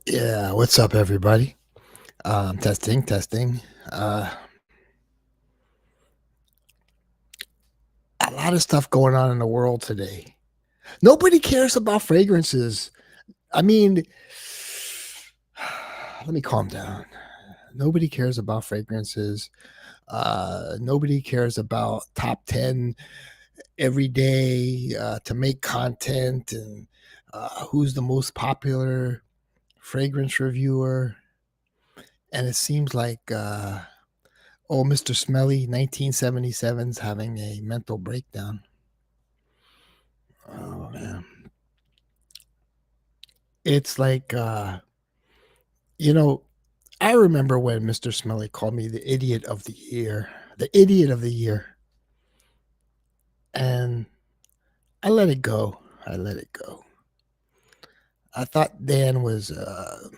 Yeah, what's up, everybody? Testing, testing. Uh, a lot of stuff going on in the world today. Nobody cares about fragrances. I mean, let me calm down. Nobody cares about fragrances. Nobody cares about top 10 every day to make content and who's the most popular fragrance reviewer. And it seems like oh, Mr. Smelly, 1977's having a mental breakdown. Oh man. It's like you know, I remember when Mr. Smelly called me the idiot of the year. The idiot of the year. And I let it go. I let it go. I thought Dan was a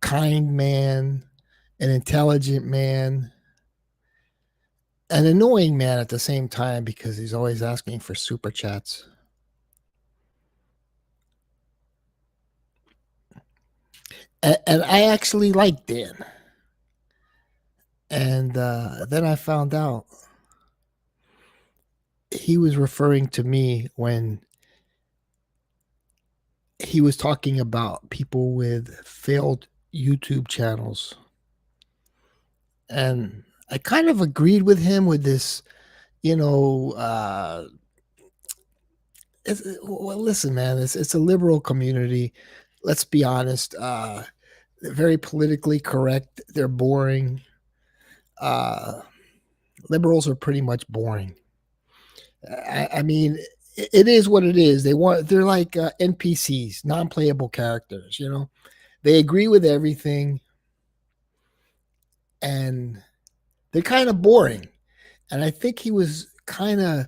kind man, an intelligent man, an annoying man at the same time because he's always asking for super chats. And I actually like Dan. And then I found out he was referring to me when he was talking about people with failed YouTube channels. And I kind of agreed with him with this, you know, well, listen, man, it's a liberal community. Let's be honest. They're very politically correct. They're boring. Uh, Liberals are pretty much boring. I mean, it is what it is. They're like NPCs, non-playable characters. You know, they agree with everything, and they're kind of boring. And I think he was kind of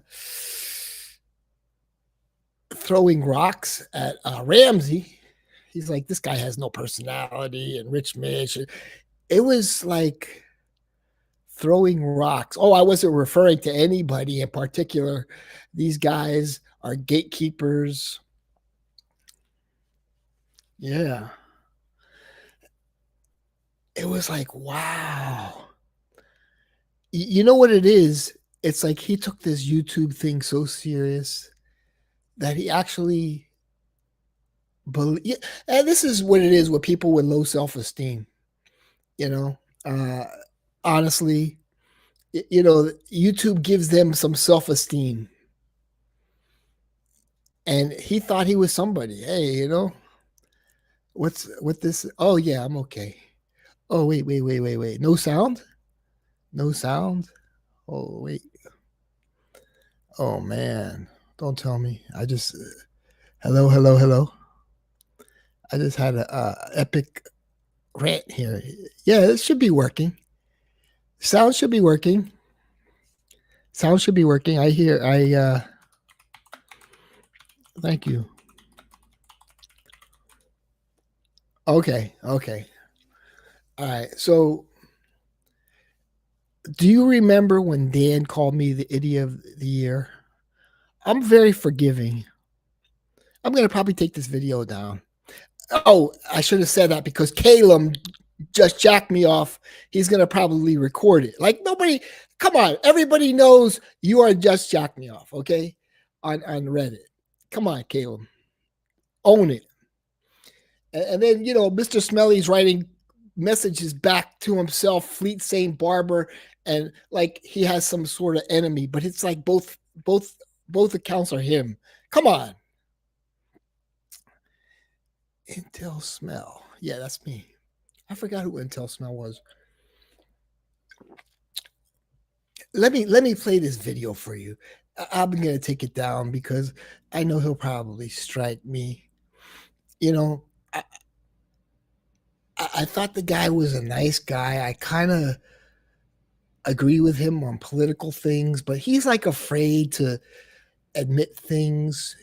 throwing rocks at Ramsey. He's like, this guy has no personality, and Rich Mitch. It was like throwing rocks. Oh, I wasn't referring to anybody in particular. These guys are gatekeepers. Yeah. It was like, wow. You know what it is? It's like he took this YouTube thing so serious that he actually believe. And this is what it is with people with low self esteem. You know, uh, honestly, YouTube gives them some self esteem, and he thought he was somebody. Hey, what's what this? Oh yeah, I'm okay. Oh wait. No sound. No sound. Oh wait. Oh man. Don't tell me. I just hello. I just had a epic rant here. Yeah, it should be working. Sound should be working. Sound should be working. I hear. Thank you. Okay. All right. So, do you remember when Dan called me the idiot of the year? I'm very forgiving. I'm gonna probably take this video down. Oh, I should have said that because Caleb just jacked me off. He's gonna probably record it. Like nobody, come on, everybody knows you are just jacked me off, okay? On Reddit. Come on, Caleb, own it. And then Mr. Smelly's writing messages back to himself, Fleet Saint Barber, and like he has some sort of enemy, but it's like both accounts are him. Come on, Intel Smell. Yeah, that's me. I forgot who Intel Smell was. Let me play this video for you. I'm gonna take it down because I know he'll probably strike me. You know, I thought the guy was a nice guy. I kind of agree with him on political things, but he's like afraid to admit things.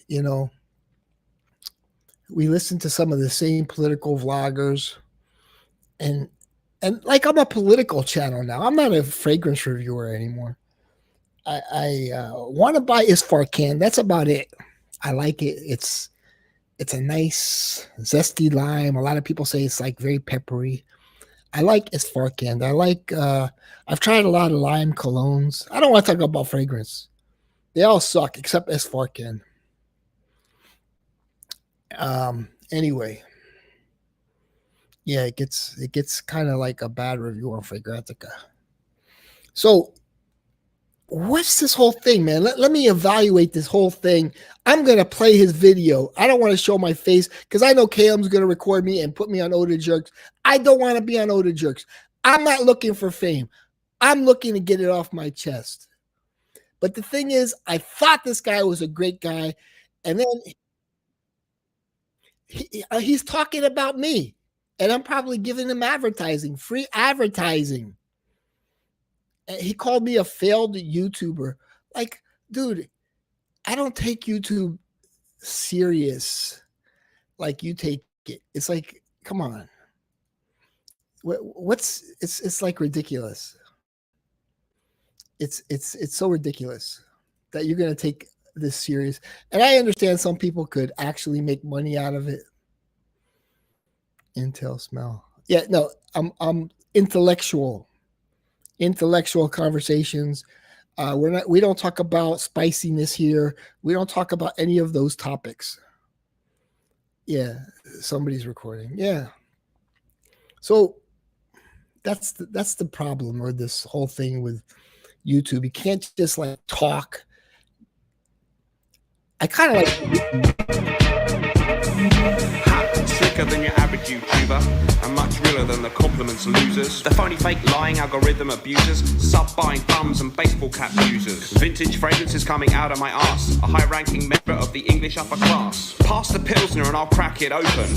We listen to some of the same political vloggers, and like I'm a political channel now. I'm not a fragrance reviewer anymore. I want to buy Isfarcan. That's about it. I like it. It's a nice zesty lime. A lot of people say it's like very peppery. I like Isfarkand. I like I've tried a lot of lime colognes. I don't want to talk about fragrance. They all suck except Isfarkand. Anyway. Yeah, it gets kind of like a bad review on Fragrantica. So what's this whole thing, man? Let me evaluate this whole thing. I'm going to play his video. I don't want to show my face because I know Caleb's going to record me and put me on Oda Jerks. I don't want to be on Oda Jerks. I'm not looking for fame. I'm looking to get it off my chest. But the thing is, I thought this guy was a great guy. And then he's talking about me. And I'm probably giving him advertising, free advertising. He called me a failed YouTuber. Like, dude, I don't take YouTube serious like you take it. It's like, come on. It's like ridiculous. It's so ridiculous that you're going to take this serious. And I understand some people could actually make money out of it. Intel smell. Yeah, no, I'm intellectual conversations. We don't talk about spiciness here. We don't talk about any of those topics. Yeah, somebody's recording. Yeah. So that's the problem or this whole thing with YouTube. You can't just like talk. I kind of like slicker than your average YouTuber and much realer than the compliments losers. The phony fake lying algorithm abusers, sub-buying bums and baseball cap users. Vintage fragrances coming out of my arse, a high-ranking member of the English upper class. Pass the Pilsner and I'll crack it open.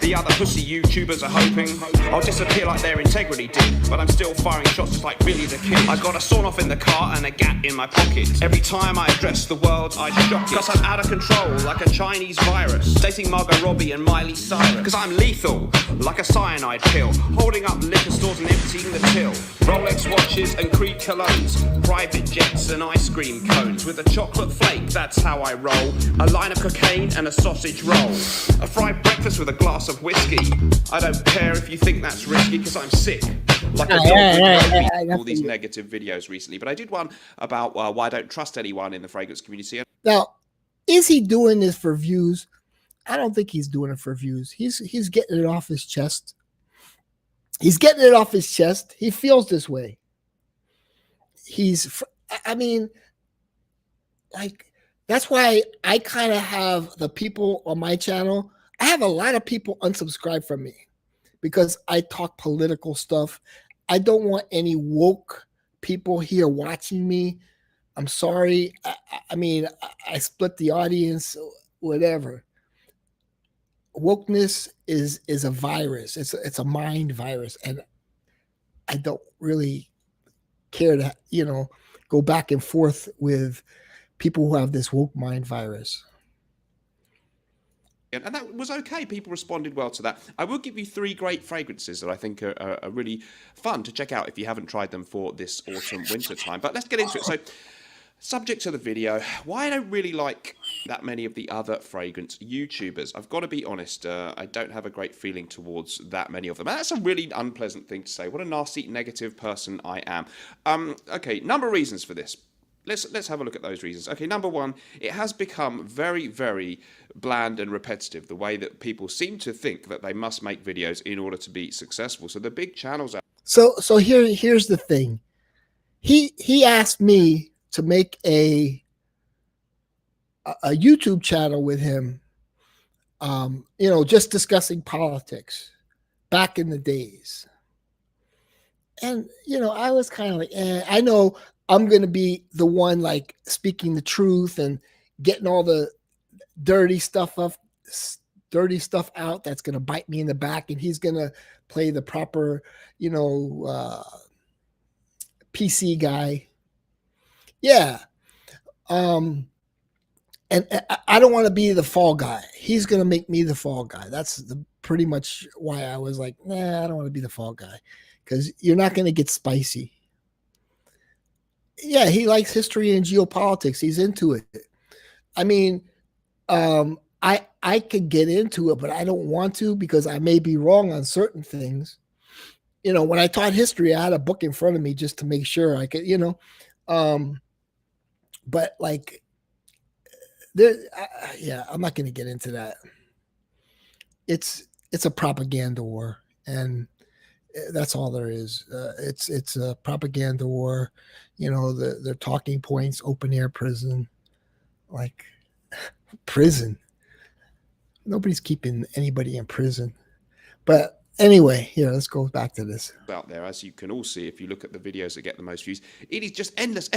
The other pussy YouTubers are hoping I'll disappear like their integrity did, but I'm still firing shots just like Billy the Kid. I got a sawn off in the car and a gat in my pocket. Every time I address the world I shock it, cause I'm out of control like a Chinese virus, dating Margot Robbie and Miley Cyrus. Cause I'm lethal like a cyanide pill, holding up liquor stores and emptying the till. Rolex watches and Creed colognes, private jets and ice cream cones. With a chocolate flake, that's how I roll. A line of cocaine and a sausage roll. A fried breakfast with a glass of whiskey. I don't care if you think that's risky, cause I'm sick like a dog. All these negative videos recently, but I did one about why I don't trust anyone in the fragrance community. Now, is he doing this for views? I don't think he's doing it for views. He's getting it off his chest. He's getting it off his chest. He feels this way. I mean, like, that's why I kind of have the people on my channel. I have a lot of people unsubscribe from me because I talk political stuff. I don't want any woke people here watching me. I'm sorry. I mean, I split the audience, whatever. Wokeness is a virus. It's a mind virus, and I don't really care to go back and forth with people who have this woke mind virus. And that was okay. People responded well to that. I will give you 3 great fragrances that I think are really fun to check out if you haven't tried them for this autumn winter time. But let's get into it. So, subject to the video, why I don't really like that many of the other fragrance YouTubers. I've got to be honest, I don't have a great feeling towards that many of them. And that's a really unpleasant thing to say. What a nasty, negative person I am. Okay, number of reasons for this. Let's have a look at those reasons. Okay, number 1, it has become very, very bland and repetitive, the way that people seem to think that they must make videos in order to be successful. So the big channels... So here's the thing. He asked me to make a YouTube channel with him, just discussing politics back in the days. And, I was kind of like, I know I'm going to be the one like speaking the truth and getting all the dirty stuff out that's going to bite me in the back. And he's going to play the proper, PC guy. Yeah. And I don't want to be the fall guy. He's going to make me the fall guy. That's pretty much why I was like, nah, I don't want to be the fall guy, because you're not going to get spicy. Yeah, he likes history and geopolitics. He's into it. I mean, I I could get into it, but I don't want to because I may be wrong on certain things. When I taught history, I had a book in front of me just to make sure I could, um, but like there, yeah, I'm not going to get into that. It's a propaganda war, and that's all there is. It's a propaganda war. The talking points, open air prison, like prison. Nobody's keeping anybody in prison. But anyway, let's go back to this. Out there, as you can all see if you look at the videos that get the most views, it is just endless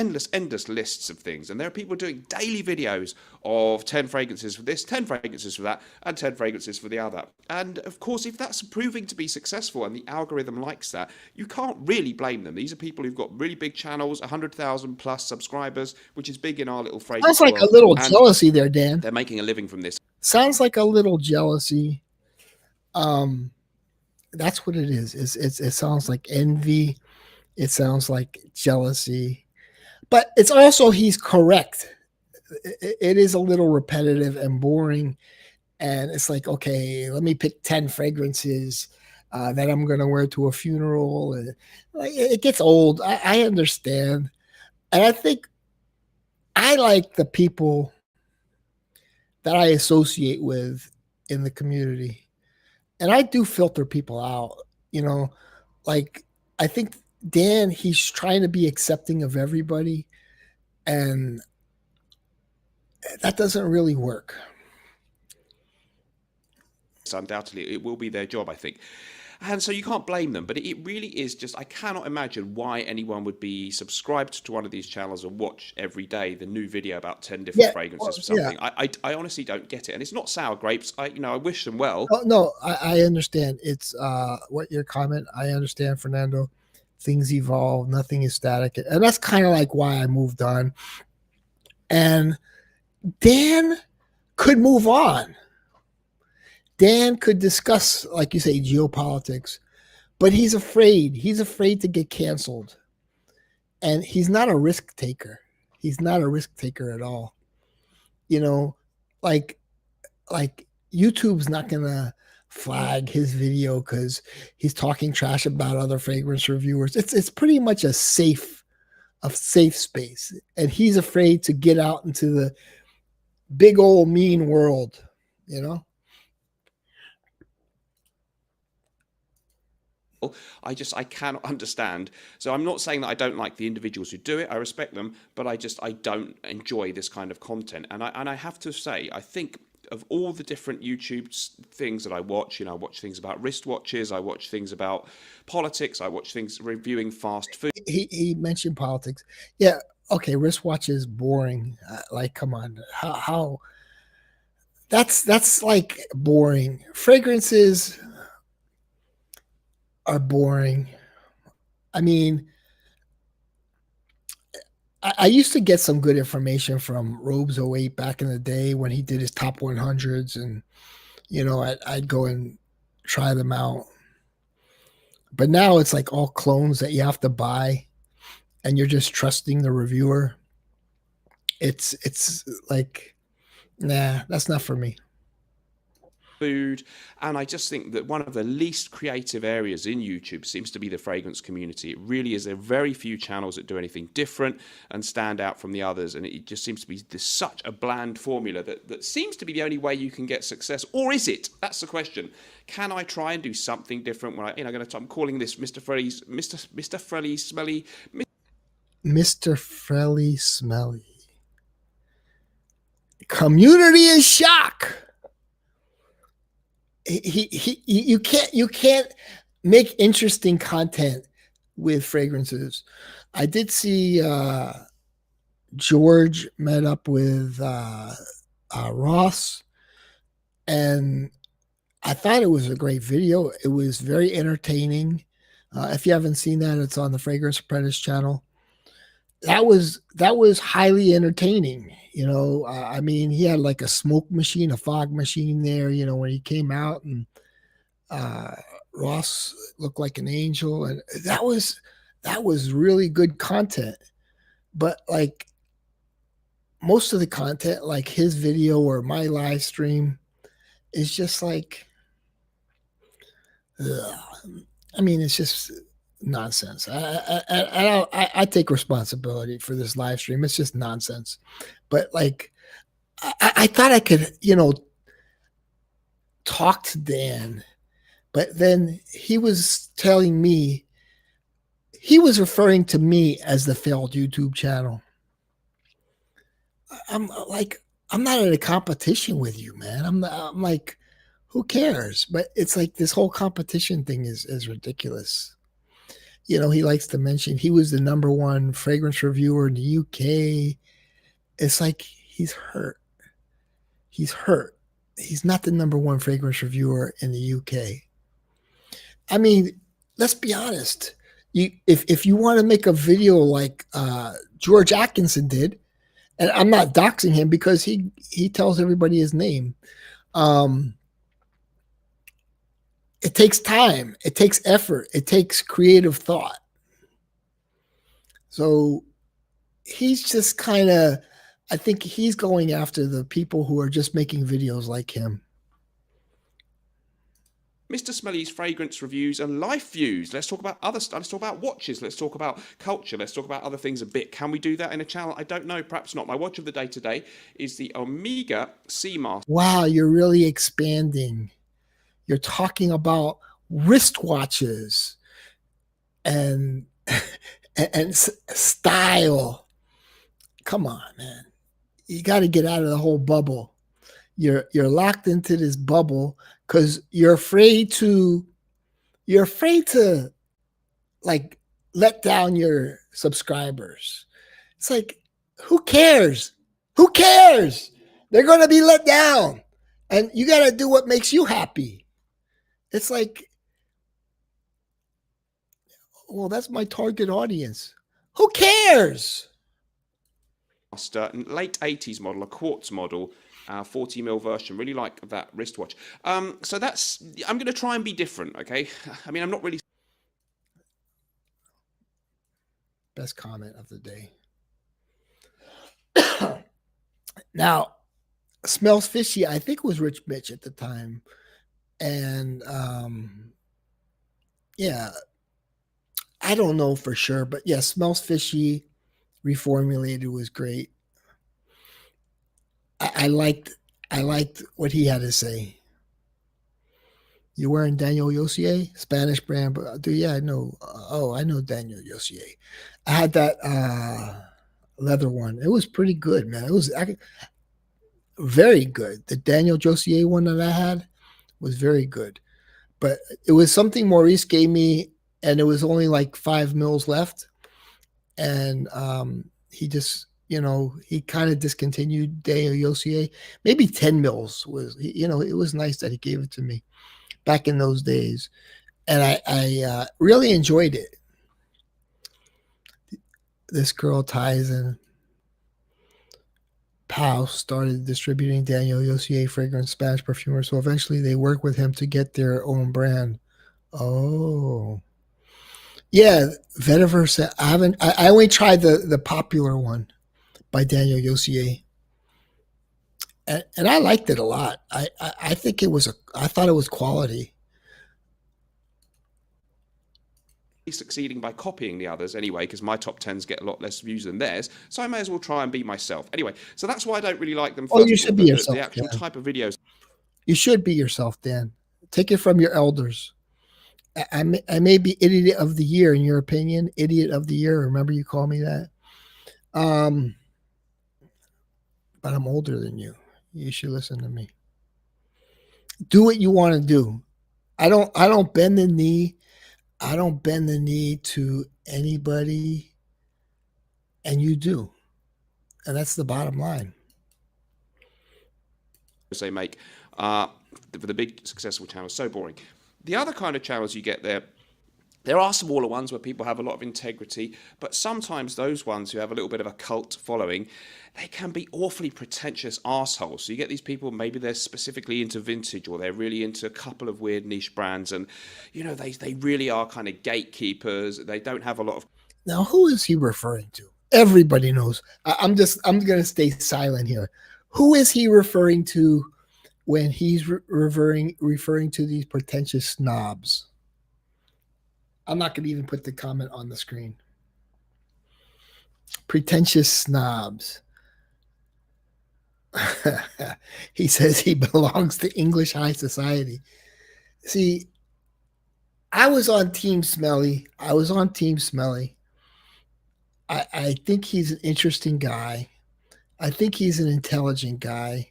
lists of things. And there are people doing daily videos of 10 fragrances for this, 10 fragrances for that, and 10 fragrances for the other. And of course, if that's proving to be successful and the algorithm likes that, you can't really blame them. These are people who've got really big channels, 100,000 plus subscribers, which is big in our little fragrance Sounds like world. A little jealousy there, Dan. They're making a living from this. Sounds like a little jealousy. That's what it is. It sounds like envy. It sounds like jealousy. But it's also, he's correct. It is a little repetitive and boring. And it's like, okay, let me pick 10 fragrances that I'm going to wear to a funeral. And it gets old. I understand. And I think I like the people that I associate with in the community. And I do filter people out, like I think Dan, he's trying to be accepting of everybody, and that doesn't really work. Undoubtedly, it will be their job, I think. And so you can't blame them, but it really is just, I cannot imagine why anyone would be subscribed to one of these channels and watch every day the new video about 10 different fragrances or something. Yeah. I honestly don't get it. And it's not sour grapes. I wish them well. Oh, no, I understand. It's what your comment. I understand, Fernando. Things evolve. Nothing is static. And that's kind of like why I moved on. And Dan could move on. Dan could discuss, like you say, geopolitics, but he's afraid. He's afraid to get canceled. And he's not a risk taker. He's not a risk taker at all. Like YouTube's not going to flag his video because he's talking trash about other fragrance reviewers. It's pretty much a safe space. And he's afraid to get out into the big old mean world, I cannot understand. So I'm not saying that I don't like the individuals who do it. I respect them, but I don't enjoy this kind of content. And I have to say, I think of all the different YouTube things that I watch, I watch things about wristwatches, I watch things about politics, I watch things reviewing fast food. He mentioned politics. Yeah. Okay. Wristwatch is boring. Like, come on. How? That's like boring. Fragrances are boring. I mean, I used to get some good information from Robes 08 back in the day when he did his top 100s, and I'd go and try them out. But now it's like all clones that you have to buy, and you're just trusting the reviewer. It's like, nah, that's not for me. Food, and I just think that one of the least creative areas in YouTube seems to be the fragrance community. It really is. There are very few channels that do anything different and stand out from the others, and it just seems to be such a bland formula that seems to be the only way you can get success. Or is it? That's the question. Can I try and do something different? When I'm calling this Mr. Frelly Smelly. Mr. Frelly Smelly. Community is shock. You can't make interesting content with fragrances. I did see George met up with Ross, and I thought it was a great video. It was very entertaining. If you haven't seen that, it's on the Fragrance Apprentice channel. That was highly entertaining. I mean, he had like a smoke machine, a fog machine there, when he came out, and Ross looked like an angel, and that was really good content. But like, most of the content, like his video or my live stream, is just like, ugh. I mean, it's just nonsense. I take responsibility for this live stream. It's just nonsense. But like, I thought I could, talk to Dan, but then he was telling me he was referring to me as the failed YouTube channel. I'm like, I'm not in a competition with you, man. I'm like, who cares? But it's like this whole competition thing is ridiculous. He likes to mention he was the number one fragrance reviewer in the UK. It's like he's hurt. He's hurt. He's not the number one fragrance reviewer in the UK. I mean, let's be honest. If you want to make a video like George Atkinson did, and I'm not doxing him because he tells everybody his name. It takes time, it takes effort, it takes creative thought. So he's just kind of, I think he's going after the people who are just making videos like him. Mr. Smelly's fragrance reviews and life views. Let's talk about other stuff. Let's talk about watches. Let's talk about culture. Let's talk about other things a bit. Can we do that in a channel? I don't know. Perhaps not. My watch of the day today is the Omega Seamaster. Wow, you're really expanding. You're talking about wristwatches and and style. Come on, man. You got to get out of the whole bubble. You're locked into this bubble because you're afraid to like let down your subscribers. It's like, who cares? Who cares? They're going to be let down, and you got to do what makes you happy. It's like, well, that's my target audience. Who cares? Late 80s model, a quartz model, 40mm version. Really like that wristwatch. So that's, I'm going to try and be different, okay? I mean, I'm not really... Best comment of the day. Now, smells fishy. I think it was Rich Bitch at the time. And yeah, I don't know for sure, but yeah, smells fishy, reformulated was great. I liked what he had to say. You wearing Daniel Yossier, Spanish brand, but yeah, I know. Oh, I know Daniel Yossier. I had that leather one. It was pretty good, man. It was very good. The Daniel Jossier one that I had was very good, but it was something Maurice gave me, and it was only like 5 mils left, and he just, he kind of discontinued Daniel Yossier. Maybe 10 mils was, it was nice that he gave it to me back in those days, and I really enjoyed it. This girl Tyson Powell started distributing Daniel Yossier fragrance Spanish perfumer, so eventually they worked with him to get their own brand. Oh, yeah, Vetiver said I haven't. I only tried the popular one by Daniel Yossier, and I liked it a lot. I think it was I thought it was quality. Succeeding by copying the others anyway, because my top 10s get a lot less views than theirs, so I may as well try and be myself anyway. So that's why I don't really like them. Oh, you should be yourself. The actual type of videos. You should be yourself, Dan. Take it from your elders. I may be idiot of the year in your opinion. Idiot of the year. Remember you call me that. But I'm older than you. You should listen to me. Do what you want to do. I don't bend the knee. I don't bend the knee to anybody, and you do. And that's the bottom line. They make for the big successful channels so boring. The other kind of channels you get there are smaller ones where people have a lot of integrity, but sometimes those ones who have a little bit of a cult following, they can be awfully pretentious assholes. So you get these people, maybe they're specifically into vintage, or they're really into a couple of weird niche brands, and they really are kind of gatekeepers. They don't have a lot of... Now, who is he referring to? Everybody knows. I'm going to stay silent here. Who is he referring to when he's referring to these pretentious snobs? I'm not going to even put the comment on the screen. Pretentious snobs. He says he belongs to English high society. See, I was on Team Smelly. I think he's an interesting guy. I think he's an intelligent guy.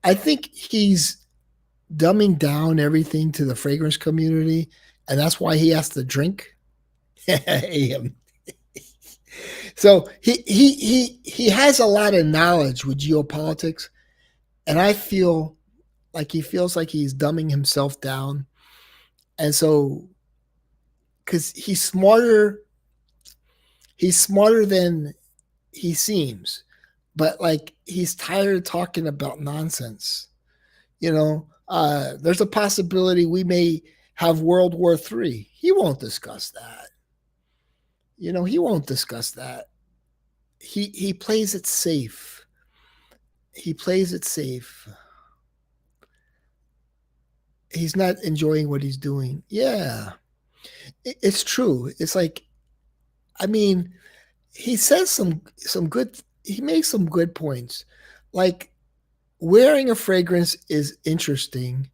I think he's dumbing down everything to the fragrance community, and that's why he has to drink. So he has a lot of knowledge with geopolitics, and I feel like he feels like he's dumbing himself down, and so because he's smarter than he seems, but like he's tired of talking about nonsense. There's a possibility we may have World War III. He won't discuss that. He won't discuss that. He plays it safe. He plays it safe. He's not enjoying what he's doing. Yeah, it's true. It's like, I mean, he says some good. He makes some good points, like wearing a fragrance is interesting.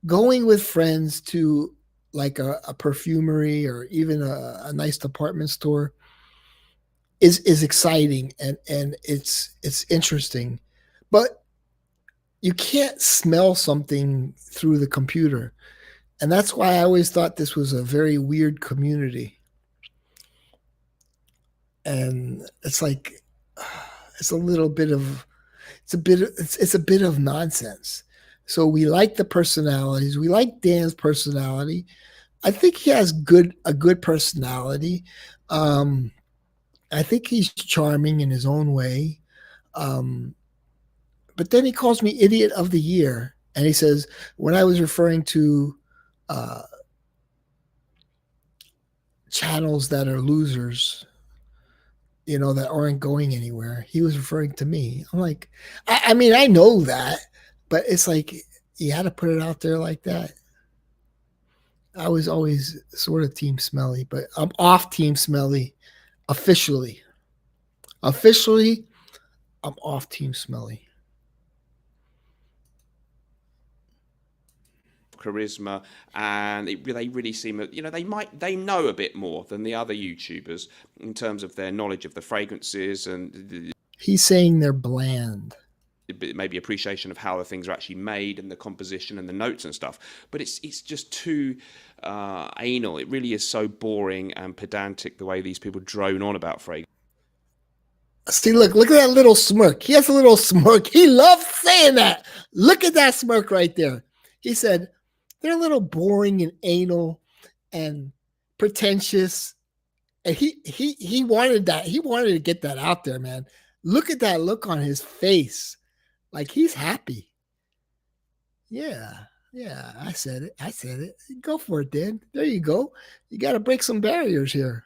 Going with friends to like a perfumery or even a nice department store is exciting and it's interesting, but you can't smell something through the computer, and that's why I always thought this was a very weird community. And it's like it's a little bit of it's a bit of nonsense. So we like the personalities. We like Dan's personality. I think he has a good personality. Um, I think he's charming in his own way. Um, but then he calls me idiot of the year, and he says when I was referring to uh, channels that are losers, that aren't going anywhere, he was referring to me. I'm like, I mean, I know that, but it's like you had to put it out there like that. I was always sort of Team Smelly, but I'm off Team Smelly officially. Officially, I'm off Team Smelly. Charisma, and they really seem, they know a bit more than the other YouTubers in terms of their knowledge of the fragrances and He's saying they're bland. maybe appreciation of how the things are actually made and the composition and the notes and stuff. But it's just too anal. It really is so boring and pedantic the way these people drone on about fragrance. See, look at that little smirk. He has a little smirk. He loves saying that. Look at that smirk right there. He said they're a little boring and anal and pretentious. And he wanted that. He wanted to get that out there, man. Look at that look on his face. Like he's happy. Yeah. Yeah, I said it. I said it. Go for it, Dan. There you go. You got to break some barriers here.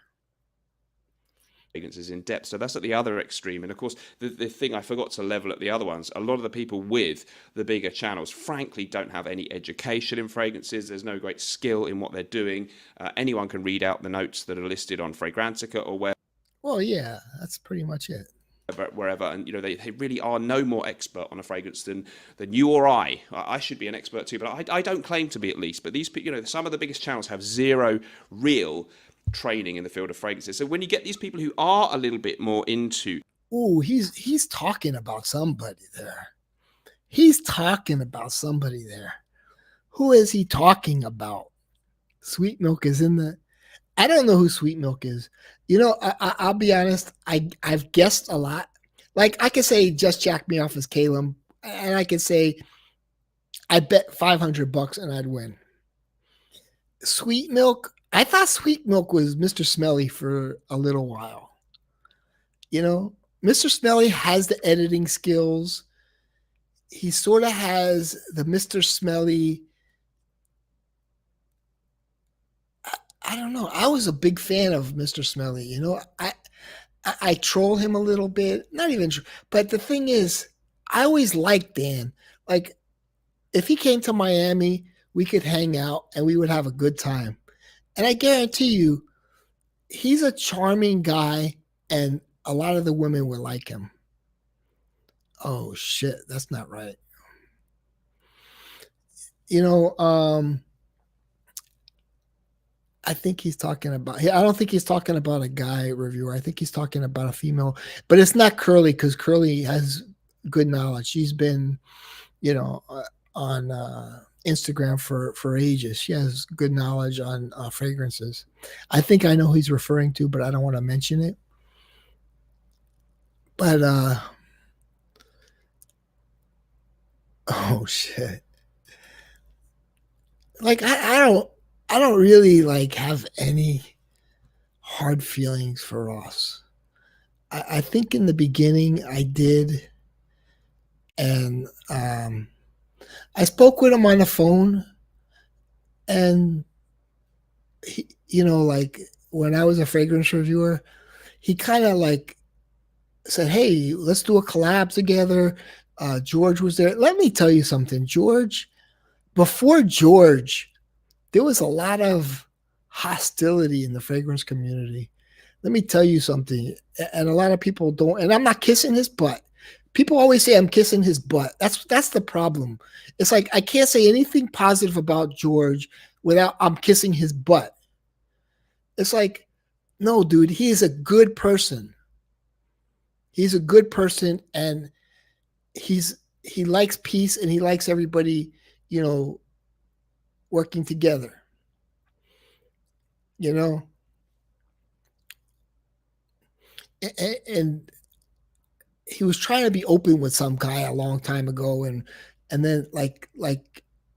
Fragrances in depth. So that's at the other extreme. And of course, the thing I forgot to level at the other ones, a lot of the people with the bigger channels, frankly, don't have any education in fragrances. There's no great skill in what they're doing. Anyone can read out the notes that are listed on Fragrantica or where. Well, yeah, that's pretty much it. Wherever, and they really are no more expert on a fragrance than you or I. I should be an expert too, but I don't claim to be, at least. But these people, some of the biggest channels have zero real training in the field of fragrances. So when you get these people who are a little bit more into, he's talking about somebody there. He's talking about somebody there. Who is he talking about? Sweet Milk is in the. I don't know who Sweet Milk is. I'll be honest. I've guessed a lot. Like I could say, just jack me off as Caleb, and I could say, I bet $500 and I'd win. Sweet Milk. I thought Sweet Milk was Mr. Smelly for a little while. Mr. Smelly has the editing skills. He sort of has the Mr. Smelly. I don't know. I was a big fan of Mr. Smelly. I troll him a little bit, not even, but the thing is, I always liked Dan. Like, if he came to Miami, we could hang out and we would have a good time. And I guarantee you, he's a charming guy, and a lot of the women would like him. Oh shit, that's not right. You know, I think he's talking about. I don't think he's talking about a guy reviewer. I think he's talking about a female, but it's not Curly because Curly has good knowledge. She's been, on Instagram for ages. She has good knowledge on fragrances. I think I know who he's referring to, but I don't want to mention it. But oh shit! Like I don't really like have any hard feelings for Ross. I think in the beginning I did, and I spoke with him on the phone, and like when I was a fragrance reviewer, he kind of like said, "Hey, let's do a collab together." George was there. Let me tell you something, George. Before George, there was a lot of hostility in the fragrance community. Let me tell you something, and a lot of people don't. And I'm not kissing his butt. People always say I'm kissing his butt. That's the problem. It's like I can't say anything positive about George without I'm kissing his butt. It's like, no, dude, he is a good person. He's a good person, and he likes peace, and he likes everybody, working together. You know, and he was trying to be open with some guy a long time ago, and then like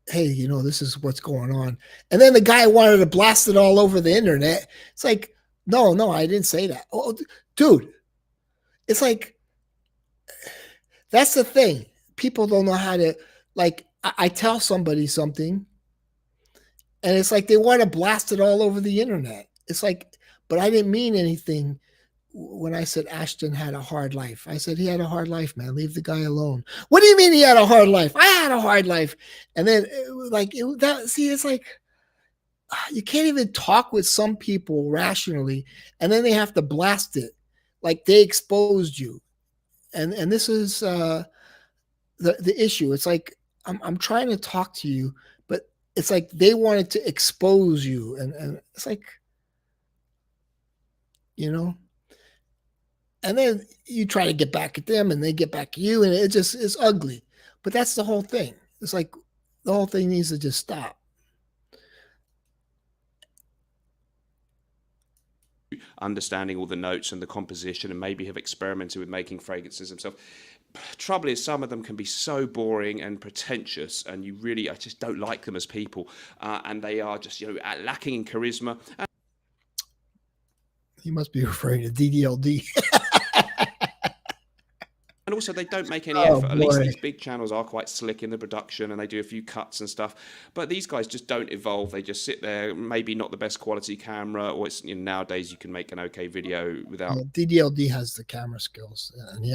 hey, this is what's going on, and then the guy wanted to blast it all over the internet. It's like, no, I didn't say that. Oh, dude, it's like, that's the thing. People don't know how to, like, I tell somebody something, and it's like they want to blast it all over the internet. It's like, but I didn't mean anything when I said Ashton had a hard life. I said he had a hard life, man. Leave the guy alone. What do you mean he had a hard life? I had a hard life. And then it's like, you can't even talk with some people rationally, and then they have to blast it like they exposed you. And this is the issue. It's like I'm trying to talk to you, but it's like they wanted to expose you, and it's like, and then you try to get back at them, and they get back at you, and it's ugly. But that's the whole thing. It's like the whole thing needs to just stop. Understanding all the notes and the composition, and maybe have experimented with making fragrances themselves. Trouble is, some of them can be so boring and pretentious, and I just don't like them as people, and they are just lacking in charisma. He must be referring to DDLD. And also, they don't make any effort. At least these big channels are quite slick in the production, and they do a few cuts and stuff. But these guys just don't evolve. They just sit there, maybe not the best quality camera, or it's nowadays you can make an okay video without. DDLD has the camera skills, and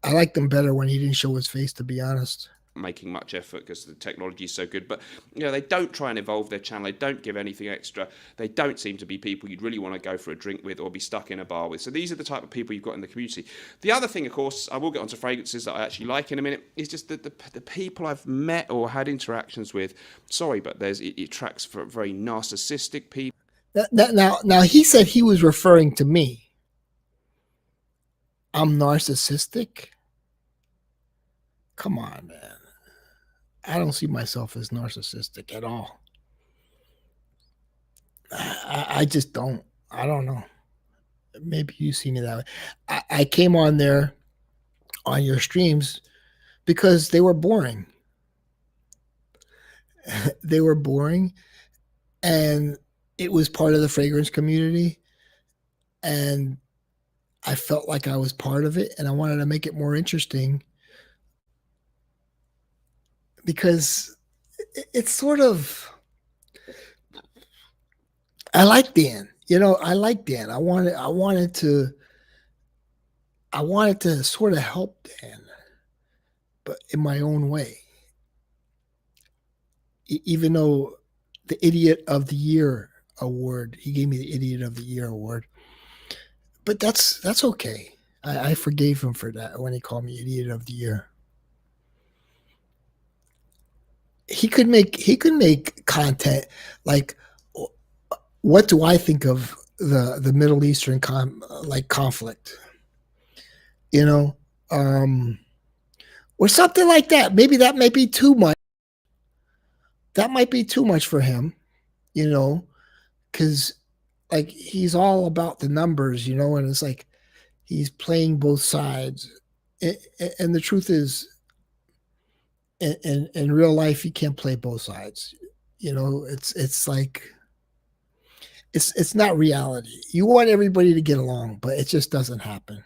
I liked him better when he didn't show his face, to be honest. Making much effort because the technology is so good, but they don't try and evolve their channel. They don't give anything extra. They don't seem to be people you'd really want to go for a drink with or be stuck in a bar with. So these are the type of people you've got in the community. The other thing, of course, I will get onto fragrances that I actually like in a minute, is just that the people I've met or had interactions with, sorry, but it attracts for very narcissistic people. Now he said he was referring to me. I'm narcissistic? Come on, man. I don't see myself as narcissistic at all. I just don't. I don't know. Maybe you see me that way. I came on there on your streams because they were boring. They were boring, and it was part of the fragrance community, and I felt like I was part of it, and I wanted to make it more interesting, because it's sort of, I like Dan. I like Dan. I wanted to I wanted to sort of help Dan, but in my own way. Even though the Idiot of the Year award, he gave me the Idiot of the Year award, but that's okay. I forgave him for that when he called me Idiot of the Year. He could make content like, what do I think of the Middle Eastern conflict? You know, um, or something like that. Maybe that might be too much. That might be too much for him. You know, because like he's all about the numbers. And it's like he's playing both sides. And the truth is, in real life, you can't play both sides. It's like it's not reality. You want everybody to get along, but it just doesn't happen.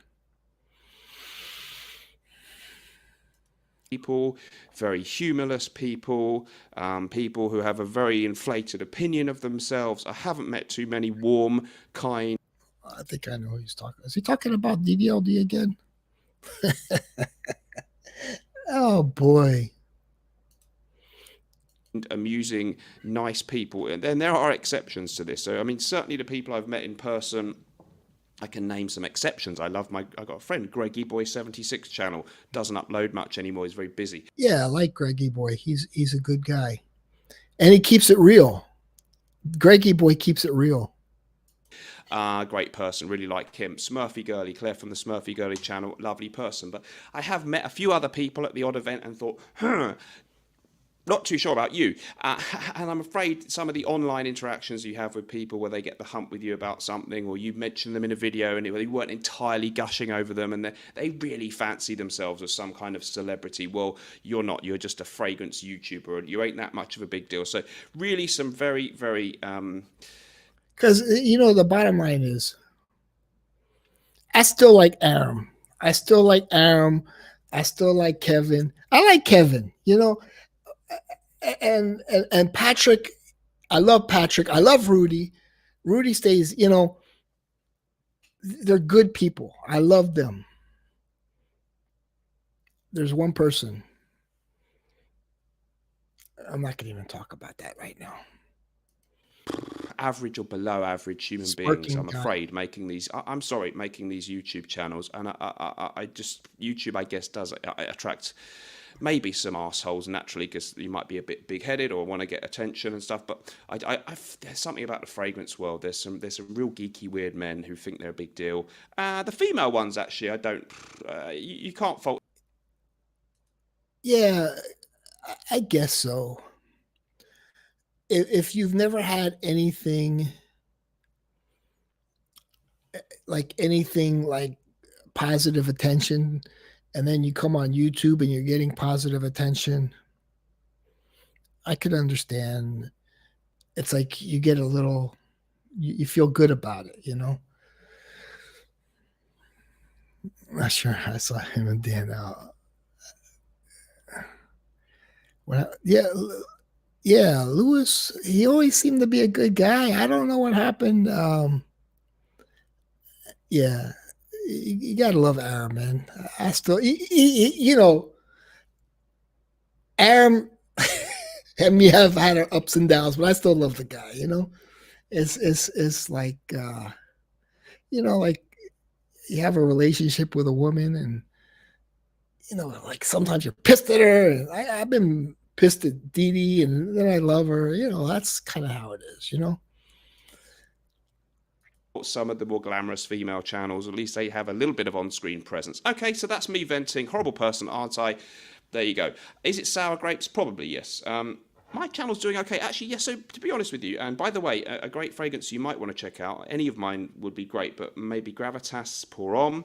People, very humorless people, people who have a very inflated opinion of themselves. I haven't met too many warm, kind. I think I know who he's talking. Is he talking about DDLD again? Oh boy. Amusing, nice people. And then there are exceptions to this. So, I mean, certainly the people I've met in person, I can name some exceptions. I've got a friend, Greggy Boy 76 channel, doesn't upload much anymore. He's very busy. Yeah, I like Greggy Boy. He's a good guy. And he keeps it real. Greggy Boy keeps it real. Great person, really like him. Smurfy Girly, Claire from the Smurfy Girly channel, lovely person. But I have met a few other people at the odd event and thought, not too sure about you. And I'm afraid some of the online interactions you have with people where they get the hump with you about something, or you mention them in a video and they weren't entirely gushing over them, and they really fancy themselves as some kind of celebrity. Well, you're not. You're just a fragrance YouTuber, and you ain't that much of a big deal. So really some very, very... Because, the bottom line is, I still like Aram. I still like Aram. I still like Kevin. I like Kevin, and Patrick. I love Patrick. I love Rudy. Rudy stays, they're good people. I love them. There's one person. I'm not going to even talk about that right now. Average or below average human beings, I'm afraid, making these YouTube channels. And I just, YouTube, I guess, does attract maybe some assholes naturally, because you might be a bit big-headed or want to get attention and stuff. But there's something about the fragrance world. There's some real geeky, weird men who think they're a big deal. The female ones, actually, I don't. You can't fault. Yeah, I guess so. If you've never had anything like positive attention, and then you come on YouTube and you're getting positive attention, I could understand. It's like you get a little, you feel good about it, I'm not sure I saw him and Dan out. Well, yeah, Lewis, he always seemed to be a good guy. I don't know what happened. Yeah, you gotta love Aram, man. I still, Aram and me have had our ups and downs, but I still love the guy. It's like, like you have a relationship with a woman, and like sometimes you're pissed at her, and I've been pissed at Dee Dee, and then I love her. That's kind of how it is. Some of the more glamorous female channels, at least they have a little bit of on-screen presence. Okay, so that's me venting. Horrible person, aren't I? There you go. Is it sour grapes? Probably, yes. My channel's doing okay. Actually, yes, so to be honest with you, and by the way, a great fragrance you might want to check out, any of mine would be great, but maybe Gravitas Pour Homme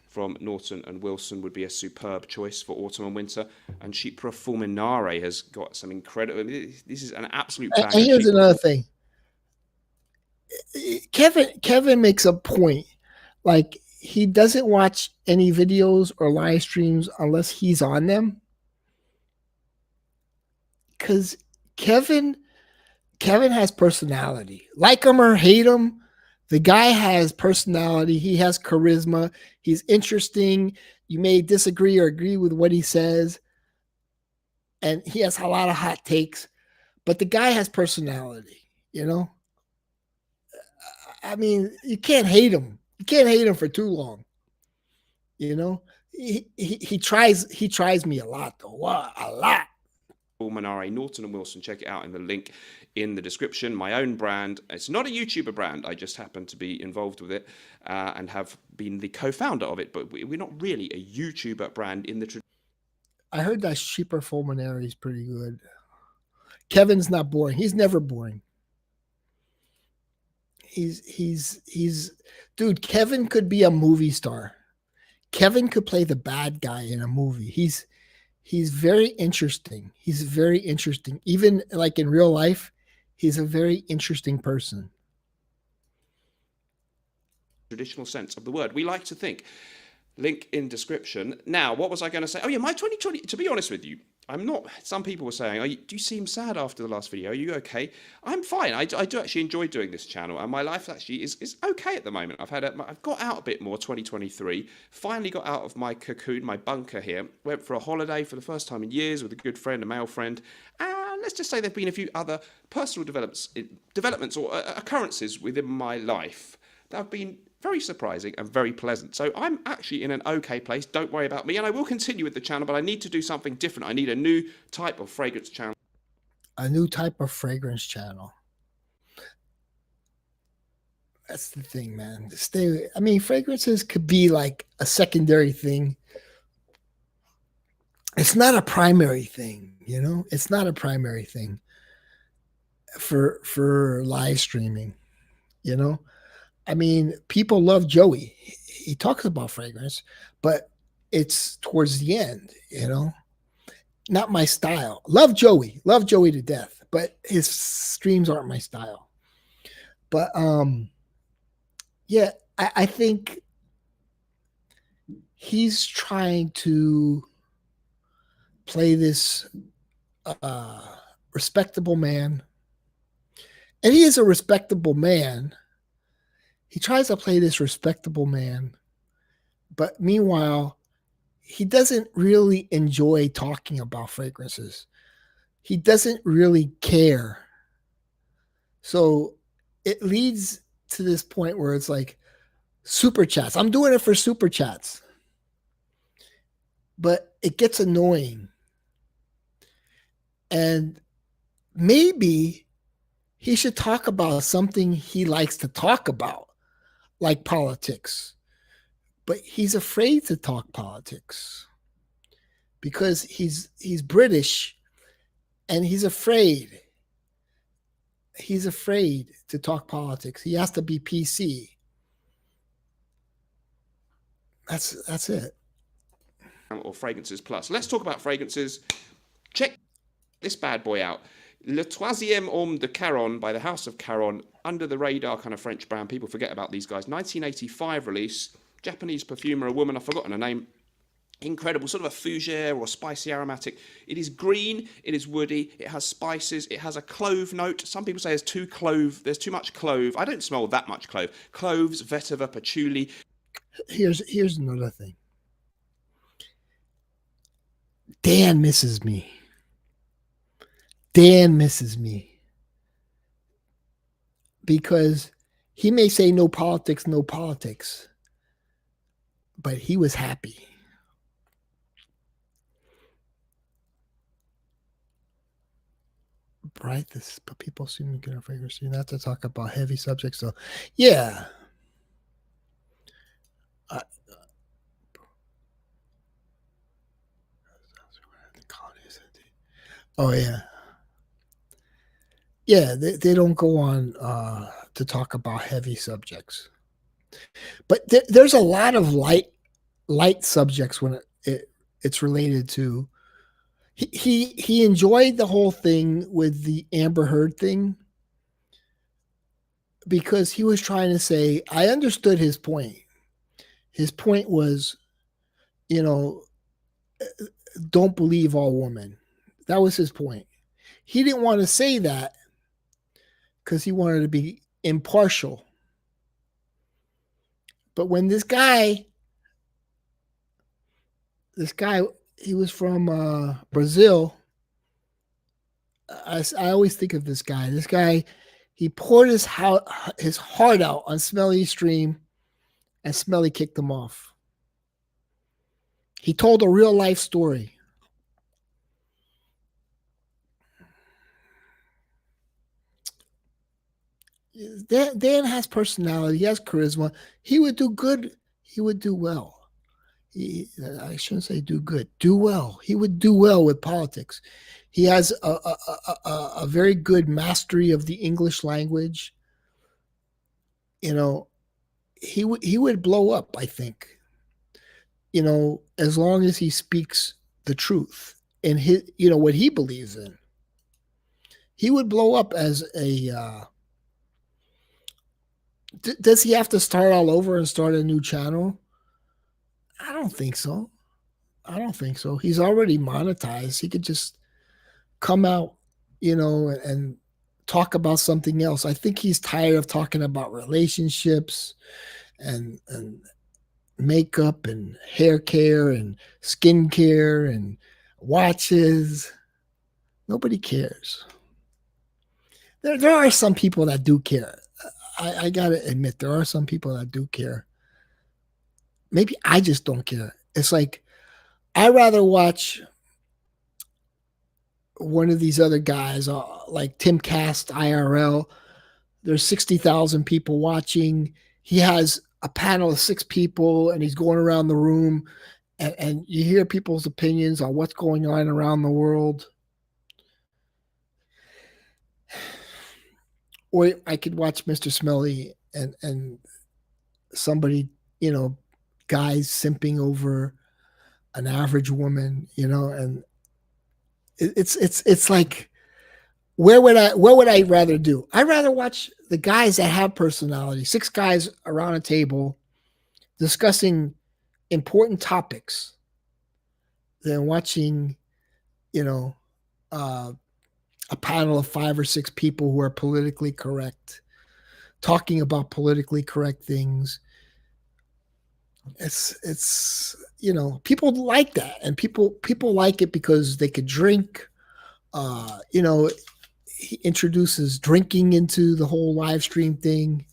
from Norton and Wilson would be a superb choice for autumn and winter. And Chypra Fulminare has got some incredible... This is an absolute banger. And here's another thing. Kevin makes a point. Like, he doesn't watch any videos or live streams unless he's on them. Because Kevin has personality. Like him or hate him, The guy has personality. He has charisma. He's interesting. You may disagree or agree with what he says, and he has a lot of hot takes. But the guy has personality. You know, I mean, you can't hate him. You can't hate him for too long. You know, he tries me a lot though. Wow, a lot. Manare, Norton and Wilson. Check it out in the link in the description. My own brand. It's not a YouTuber brand. I just happen to be involved with it and have been the co-founder of it. But we're not really a YouTuber brand in the I heard that Sheeper Fulminary is pretty good. Kevin's not boring. He's never boring. He's dude, Kevin could be a movie star. Kevin could play the bad guy in a movie. He's very interesting. He's very interesting. Even like in real life, he's a very interesting person. traditional sense of the word. We like to think. Link in description. Now, what was I going to say? Oh yeah, my 2020, to be honest with you, I'm not, some people were saying, do you seem sad after the last video? Are you okay? I'm fine. I do actually enjoy doing this channel, and my life actually is okay at the moment. I've got out a bit more 2023, finally got out of my cocoon, my bunker here, went for a holiday for the first time in years with a good friend, a male friend, and let's just say there've been a few other personal developments or occurrences within my life that have been very surprising and very pleasant. So I'm actually in an okay place. Don't worry about me. And I will continue with the channel, but I need to do something different. I need a new type of fragrance channel. A new type of fragrance channel. That's the thing, man. I mean, fragrances could be like a secondary thing. It's not a primary thing, you know? It's not a primary thing for live streaming, you know? I mean, people love Joey. He talks about fragrance, but it's towards the end, you know? Not my style. Love Joey to death, but his streams aren't my style. But yeah, I think he's trying to play this respectable man. And he is a respectable man. He tries to play this respectable man, but meanwhile, he doesn't really enjoy talking about fragrances. He doesn't really care. So it leads to this point where it's like super chats. I'm doing it for super chats. But it gets annoying. And maybe he should talk about something he likes to talk about, like politics. But he's afraid to talk politics because he's British and he's afraid. He's afraid to talk politics. He has to be PC. That's it. Or fragrances plus. Let's talk about fragrances. Check this bad boy out. Le Troisième Homme de Caron by the House of Caron, under the radar kind of French brand. People forget about these guys. 1985 release. Japanese perfumer, a woman, I've forgotten her name. Incredible, sort of a fougere or spicy aromatic. It is green, it is woody, it has spices, it has a clove note. Some people say there's too much clove. I don't smell that much clove. Cloves, vetiver, patchouli. Here's another thing. Dan misses me. Dan misses me. Because he may say no politics, but he was happy. Right? But people seem to get a fragrance. You not to talk about heavy subjects. So, yeah. Oh yeah. Yeah, they don't go on to talk about heavy subjects. But there's a lot of light subjects when it's related to. He enjoyed the whole thing with the Amber Heard thing because he was trying to say, I understood his point. His point was, you know, don't believe all women. That was his point. He didn't want to say that because he wanted to be impartial. But when this guy, he was from Brazil. I always think of this guy. This guy, he poured his heart out on Smelly's stream, and Smelly kicked him off. He told a real life story. Dan has personality. He has charisma. He would do good. He would do well. I shouldn't say do good. Do well. He would do well with politics. He has a very good mastery of the English language. You know, he would blow up. I think. As long as he speaks the truth and what he believes in, he would blow up as a. Does he have to start all over and start a new channel? I don't think so. I don't think so. He's already monetized. He could just come out, and talk about something else. I think he's tired of talking about relationships and makeup and hair care and skin care and watches. Nobody cares. There are some people that do care. I gotta admit, there are some people that do care. Maybe I just don't care. It's like I rather watch one of these other guys, like Tim Cast IRL. There's 60,000 people watching. He has a panel of 6 people, and he's going around the room, and you hear people's opinions on what's going on around the world. Or I could watch Mr. Smelly and somebody, guys simping over an average woman, and it's like what would I rather do? I'd rather watch the guys that have personality, 6 guys around a table discussing important topics than watching, you know, uh, a panel of 5 or 6 people who are politically correct, talking about politically correct things. People like that, and people like it because they could drink. He introduces drinking into the whole live stream thing,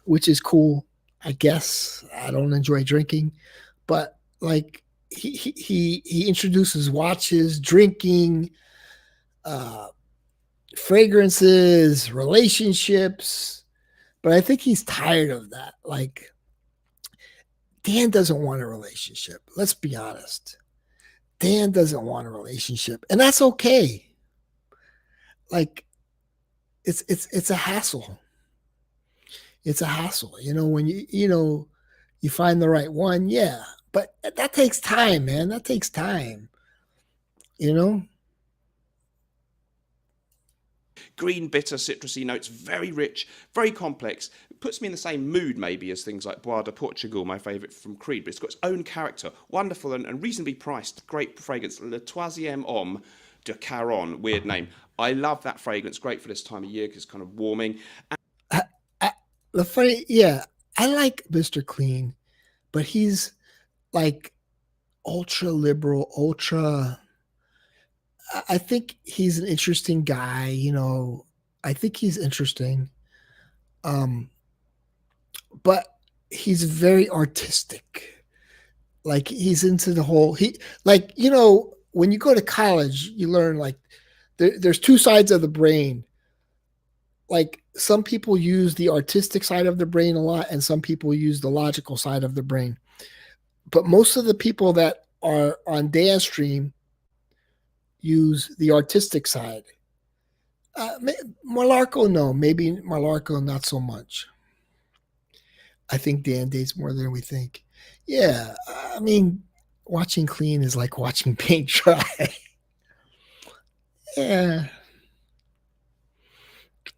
which is cool. I guess I don't enjoy drinking, but like he introduces watches, drinking, uh, fragrances, relationships. But I think he's tired of that. Like Dan doesn't want a relationship. Let's be honest. Dan doesn't want a relationship, and that's okay. Like it's a hassle. It's a hassle. When you find the right one, yeah. But that takes time, man. That takes time. You know? Green, bitter, citrusy notes, very rich, very complex. It puts me in the same mood, maybe, as things like Bois de Portugal, my favourite from Creed, but it's got its own character. Wonderful and reasonably priced. Great fragrance. Le Troisième Homme de Caron, weird name. I love that fragrance. Great for this time of year because it's kind of warming. The funny, yeah, I like Mr. Clean, but he's like ultra liberal, ultra. I think he's an interesting guy. I think he's interesting, um, but he's very artistic. Like he's into the whole when you go to college, you learn like there's 2 sides of the brain. Like some people use the artistic side of the brain a lot, and some people use the logical side of the brain. But most of the people that are on dance stream use the artistic side. Malarco, no, maybe Malarco, not so much. I think Dan dates more than we think. Yeah, I mean, watching Clean is like watching paint dry. Yeah,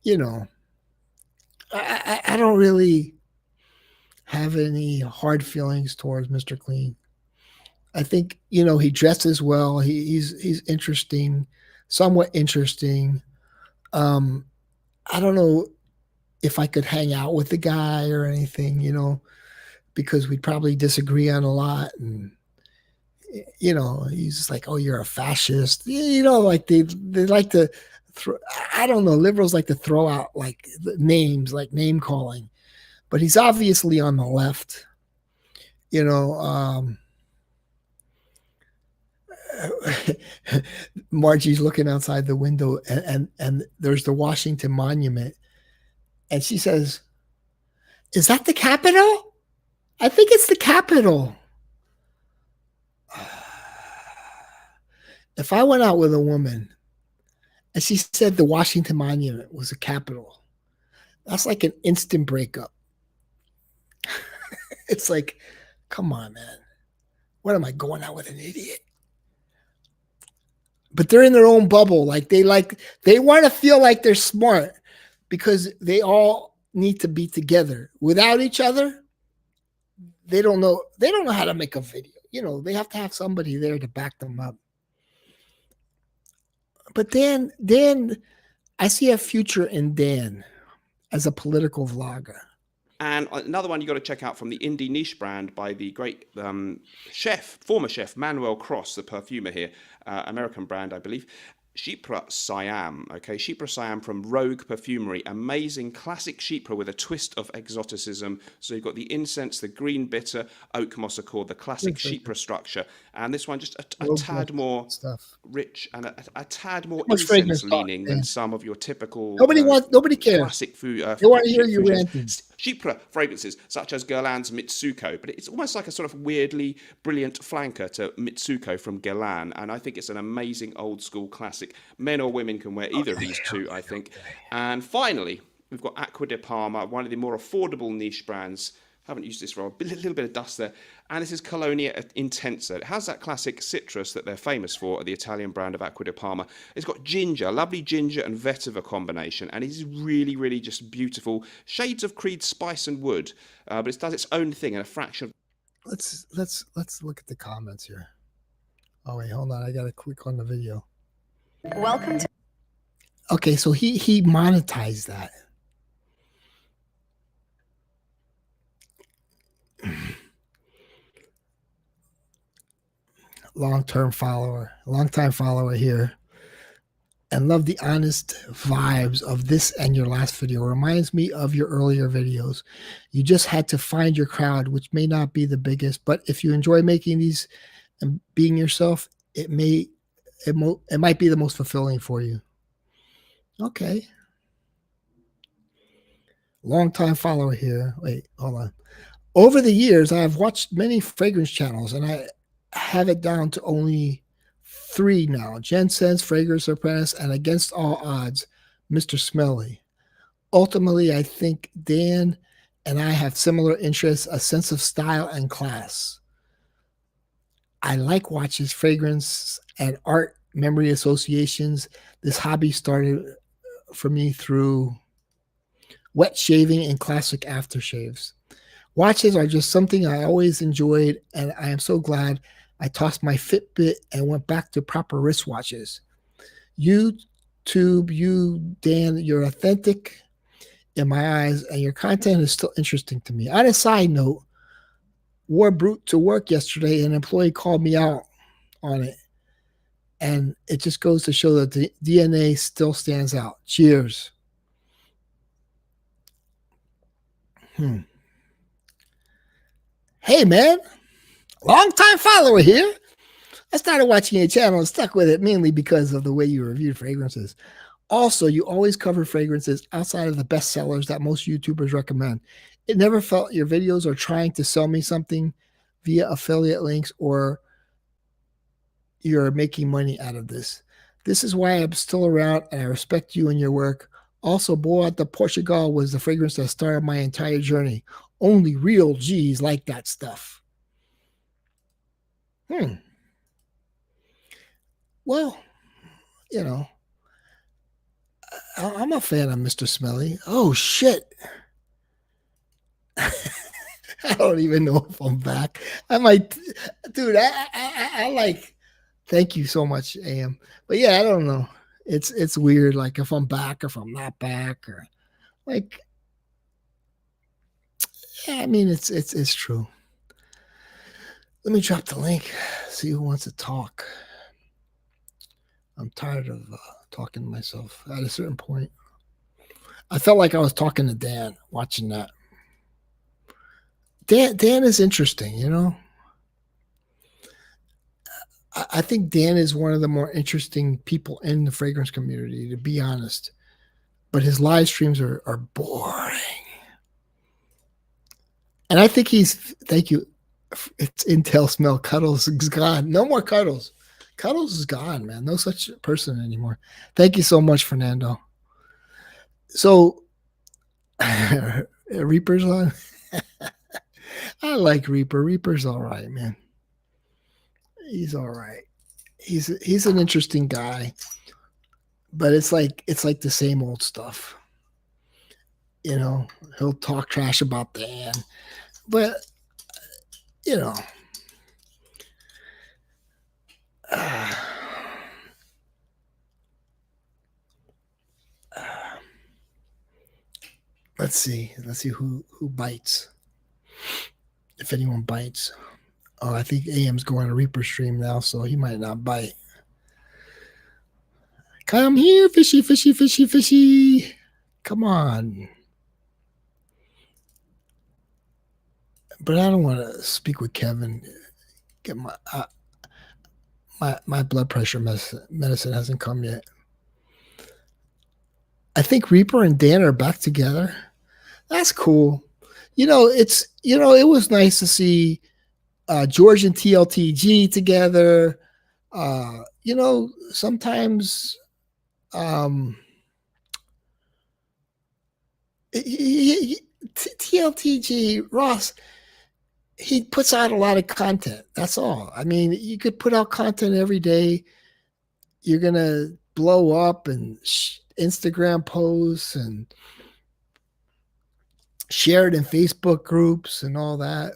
you know, I don't really have any hard feelings towards Mr. Clean. I think he dresses well. He's interesting, somewhat interesting. I don't know if I could hang out with the guy or anything. because we'd probably disagree on a lot. And, he's just like, oh, you're a fascist. Like they like to throw, I don't know, liberals like to throw out like names, like name calling. But he's obviously on the left. Margie's looking outside the window, and there's the Washington Monument. And she says, is that the Capitol? I think it's the Capitol. If I went out with a woman and she said the Washington Monument was a Capitol, that's like an instant breakup. It's like, come on, man. What am I going out with an idiot? But they're in their own bubble. They want to feel like they're smart because they all need to be together. Without each other, they don't know how to make a video. They have to have somebody there to back them up. But Dan, I see a future in Dan as a political vlogger. And another one you got to check out from the indie niche brand by the great former chef Manuel Cross, the perfumer here, American brand, I believe. Chypre Siam, okay? Chypre Siam from Rogue Perfumery. Amazing classic Chypre with a twist of exoticism. So you've got the incense, the green bitter, oak moss accord, the classic Chypre structure. And this one just a tad more rich and a tad more incense leaning than some of your typical nobody cares. Classic food. They want to hear you ranting. Chypre fragrances such as Guerlain's Mitsuko, but it's almost like a sort of weirdly brilliant flanker to Mitsuko from Guerlain, and I think it's an amazing old school classic. Men or women can wear either of these two, I think. And finally, we've got Acqua di Parma, one of the more affordable niche brands. Haven't used this for a little bit of dust there. And this is Colonia Intensa. It has that classic citrus that they're famous for, the Italian brand of Acqua di Parma. It's got ginger, lovely ginger and vetiver combination. And it is really, really just beautiful. Shades of Creed spice and wood. But it does its own thing in a fraction. Let's look at the comments here. Oh, wait, hold on. I got to click on the video. Welcome to... Okay, so he monetized that. Long-time follower here, and love the honest vibes of this and your last video. Reminds me of your earlier videos. You just had to find your crowd, which may not be the biggest, but if you enjoy making these and being yourself, it might be the most fulfilling for you. Okay. Long-time follower here. Wait, hold on. Over the years, I have watched many fragrance channels, and I have it down to only 3 now: Jen Sense, Fragrance Apprentice, and Against All Odds, Mr. Smelly. Ultimately, I think Dan and I have similar interests, a sense of style and class. I like watches, fragrance, and art memory associations. This hobby started for me through wet shaving and classic aftershaves. Watches are just something I always enjoyed, and I am so glad I tossed my Fitbit and went back to proper wristwatches. Dan, you're authentic in my eyes, and your content is still interesting to me. On a side note, wore Brute to work yesterday, and an employee called me out on it, and it just goes to show that the DNA still stands out. Cheers. Hey, man. Long-time follower here. I started watching your channel and stuck with it mainly because of the way you reviewed fragrances. Also, you always cover fragrances outside of the best sellers that most YouTubers recommend. It never felt your videos are trying to sell me something via affiliate links or you're making money out of this. This is why I'm still around, and I respect you and your work. Also, Boa de Portugal was the fragrance that started my entire journey. Only real G's like that stuff. Well, I'm a fan of Mr. Smelly. Oh, shit. I don't even know if I'm back. I might, dude, I like, thank you so much, AM. But yeah, I don't know. It's weird, like if I'm back or if I'm not back, or like, Yeah, I mean it's true. Let me drop the link. See who wants to talk. I'm tired of talking to myself. At a certain point, I felt like I was talking to Dan watching that. Dan is interesting, you know. I think Dan is one of the more interesting people in the fragrance community, to be honest. But his live streams are boring. And I think he's, thank you. It's Intel smell. Cuddles is gone. No more Cuddles. Cuddles is gone, man. No such person anymore. Thank you so much, Fernando. So, Reaper's on. I like Reaper. Reaper's all right, man. He's all right. He's an interesting guy, but it's like the same old stuff. You know, he'll talk trash about Dan, but you know, let's see who bites. If anyone bites. Oh, I think AM's going to Reaper stream now, so he might not bite. Come here, fishy, fishy, fishy, fishy. Come on. But I don't want to speak with Kevin. Get my blood pressure medicine hasn't come yet. I think Reaper and Dan are back together. That's cool. It was nice to see George and TLTG together. Sometimes TLTG Ross, he puts out a lot of content. That's all. I mean, you could put out content every day. You're going to blow up and Instagram posts and share it in Facebook groups and all that.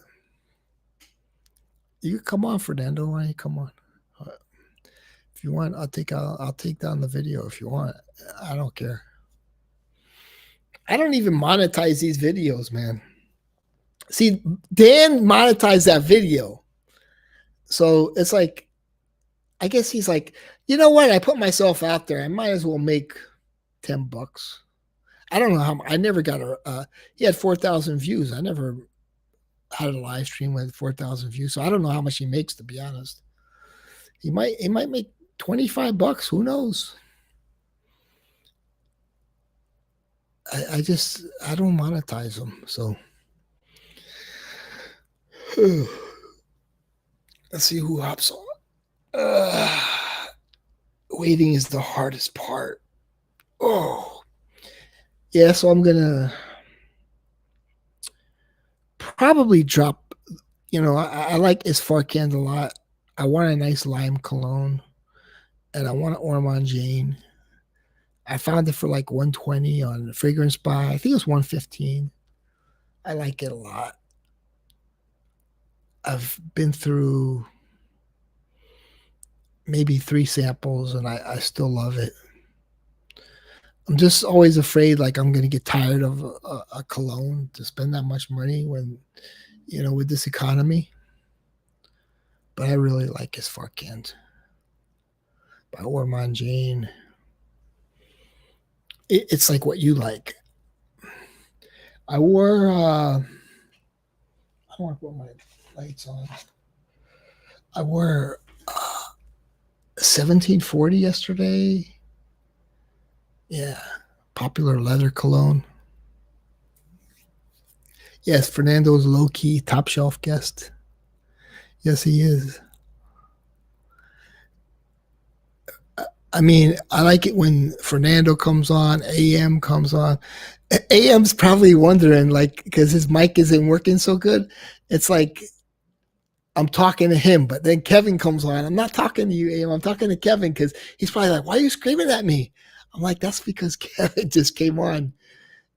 You come on, Fernando. Why don't you come on? If you want, I'll take down the video if you want. I don't care. I don't even monetize these videos, man. See, Dan monetized that video. So it's like, I guess he's like, you know what? I put myself out there. I might as well make $10. I don't know how. I never got he had 4,000 views. I never had a live stream with 4,000 views. So I don't know how much he makes, to be honest. He might make $25. Who knows? I don't monetize them. So let's see who hops on. Waiting is the hardest part. Oh, yeah. So I'm gonna probably drop. I like Isfarkand a lot. I want a nice lime cologne, and I want an Ormond Jane. I found it for like 120 on Fragrance Buy. I think it was 115. I like it a lot. I've been through maybe 3 samples, and I still love it. I'm just always afraid like I'm going to get tired of a cologne to spend that much money when, with this economy. But I really like his Farkand by Ormond Jane. It's like what you like. I wore, I don't want to put my lights on. I wore 1740 yesterday. Yeah, popular leather cologne. Yes, Fernando's low-key top shelf guest. Yes, he is. I mean, I like it when Fernando comes on, AM comes on. AM's probably wondering, like, because his mic isn't working so good. It's like I'm talking to him, but then Kevin comes on. I'm not talking to you, AM. I'm talking to Kevin because he's probably like, why are you screaming at me? I'm like, that's because Kevin just came on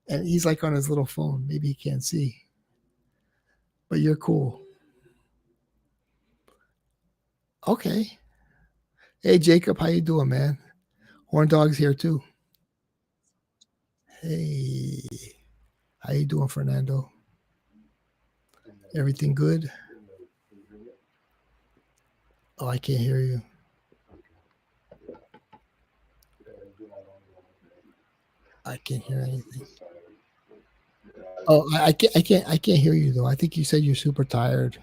and he's like on his little phone. Maybe he can't see. But you're cool. Okay. Hey, Jacob, how you doing, man? Horn Dog's here too. Hey. How you doing, Fernando? Everything good? Oh, I can't hear you. I can't hear anything. Oh, I can't hear you though. I think you said you're super tired.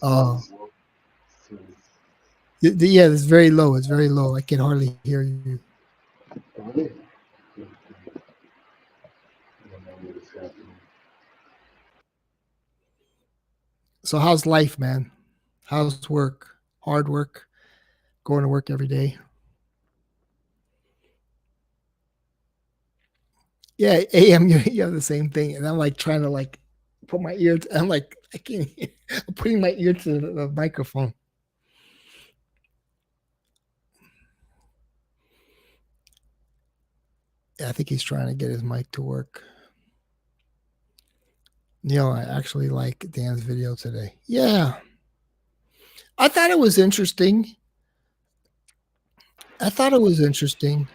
Oh, yeah, it's very low. It's very low. I can hardly hear you. So how's life, man? How's work? Hard work? Going to work every day? Yeah, AM, you have the same thing. And I'm like trying to like put my ear I'm like, I can't hear. I'm putting my ear to the microphone. Yeah, I think he's trying to get his mic to work. I actually like Dan's video today. Yeah. I thought it was interesting. I thought it was interesting.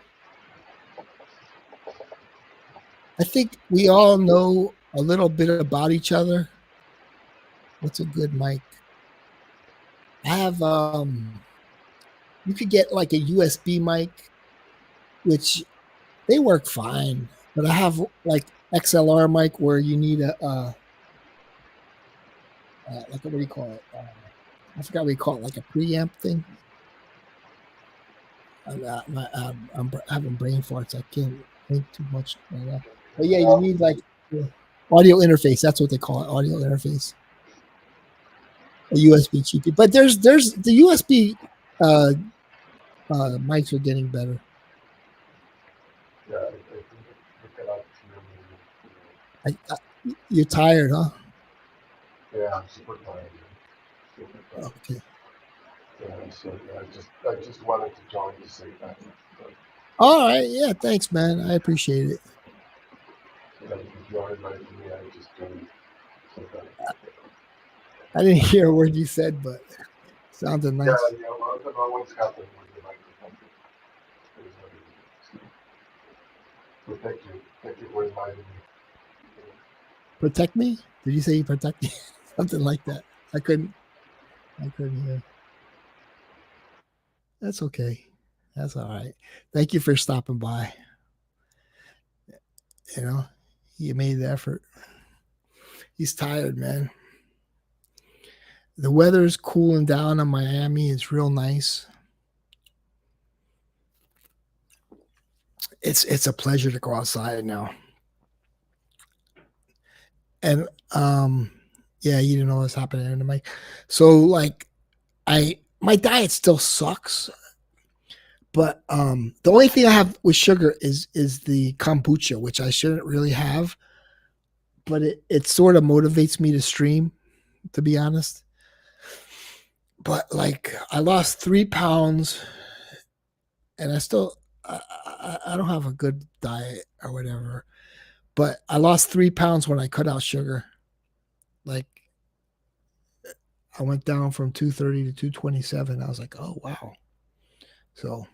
I think we all know a little bit about each other. What's a good mic? I have you could get like a USB mic, which they work fine, but I have like XLR mic where you need like what do you call it? I forgot what you call it, like a preamp thing. I'm having brain farts. I can't think too much right now. But yeah, you need like audio interface. That's what they call it, audio interface. A USB cheapie. But there's the USB mics are getting better. You're tired, huh? Yeah, I'm super tired. Okay. Yeah, so I just wanted to join to say that. All right. Yeah. Thanks, man. I appreciate it. If you're inviting me, I just joined. So I didn't hear a word you said, but it sounded nice. yeah, well, that always happens with the microphone. So thank you for inviting me. Protect me? Did you say you protect me? Something like that. I couldn't hear. That's okay. That's all right. Thank you for stopping by. You know, you made the effort. He's tired, man. The weather's cooling down in Miami. It's real nice. It's a pleasure to go outside now. And yeah, you didn't know what's happening in the mic. So like my diet still sucks. But the only thing I have with sugar is the kombucha, which I shouldn't really have, but it sort of motivates me to stream, to be honest. But like I lost 3 pounds, and I don't have a good diet or whatever. But I lost 3 pounds when I cut out sugar. Like I went down from 230 to 227. I was like, oh wow. So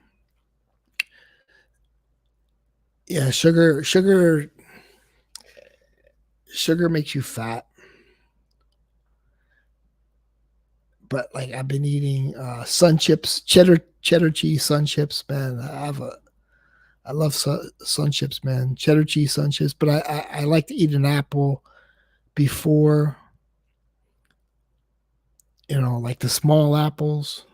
yeah, sugar makes you fat. But like I've been eating sun chips, cheddar cheese sun chips, man. I love sun chips, man. Cheddar cheese sun chips, but I like to eat an apple before, like the small apples.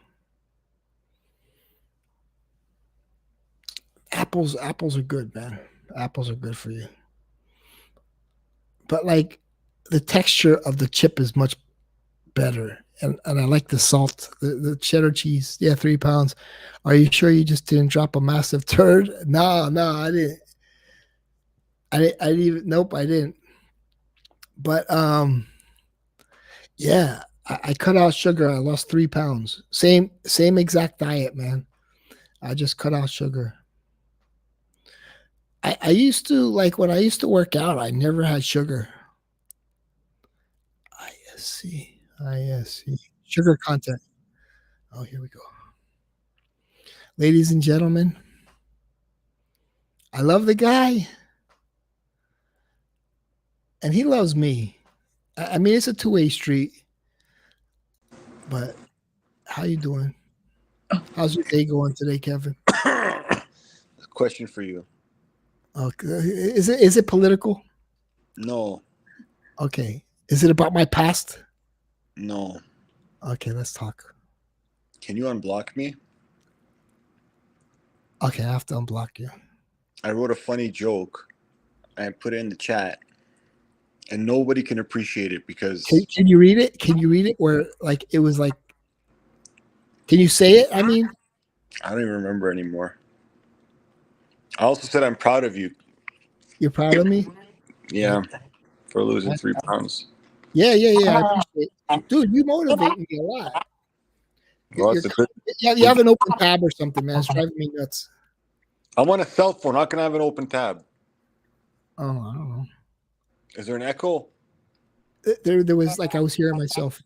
Apples are good, man. Apples are good for you. But like the texture of the chip is much better. And I like the salt, the cheddar cheese. Yeah, 3 pounds. Are you sure you just didn't drop a massive turd? No, I didn't. I didn't even. Nope, I didn't. But yeah, I cut out sugar. I lost 3 pounds. Same exact diet, man. I just cut out sugar. I used to like when I used to work out. I never had sugar. ISC, ISC, sugar content. Oh, here we go. Ladies and gentlemen, I love the guy. and he loves me. I mean, it's a two-way street. But how you doing? How's your day going today, Kevin? Question for you. Okay. Is it political? No, Okay. Is it about my past? no. Okay, let's talk. Can you unblock me? Okay, I have to unblock you. I wrote a funny joke and I put it in the chat, and nobody can appreciate it because Can you read it? Can you read it? Where like it was like, can you say it? I mean, I don't even remember anymore. I also said I'm proud of you. you're proud of me? Yeah, for losing 3 pounds. Yeah. I appreciate it. Dude, you motivate me a lot. Well, that's a good. You have an open tab or something, man. It's driving me nuts. I'm on a cell phone. How can I have an open tab? Oh, I don't know. Is there an echo? There was like I was hearing myself.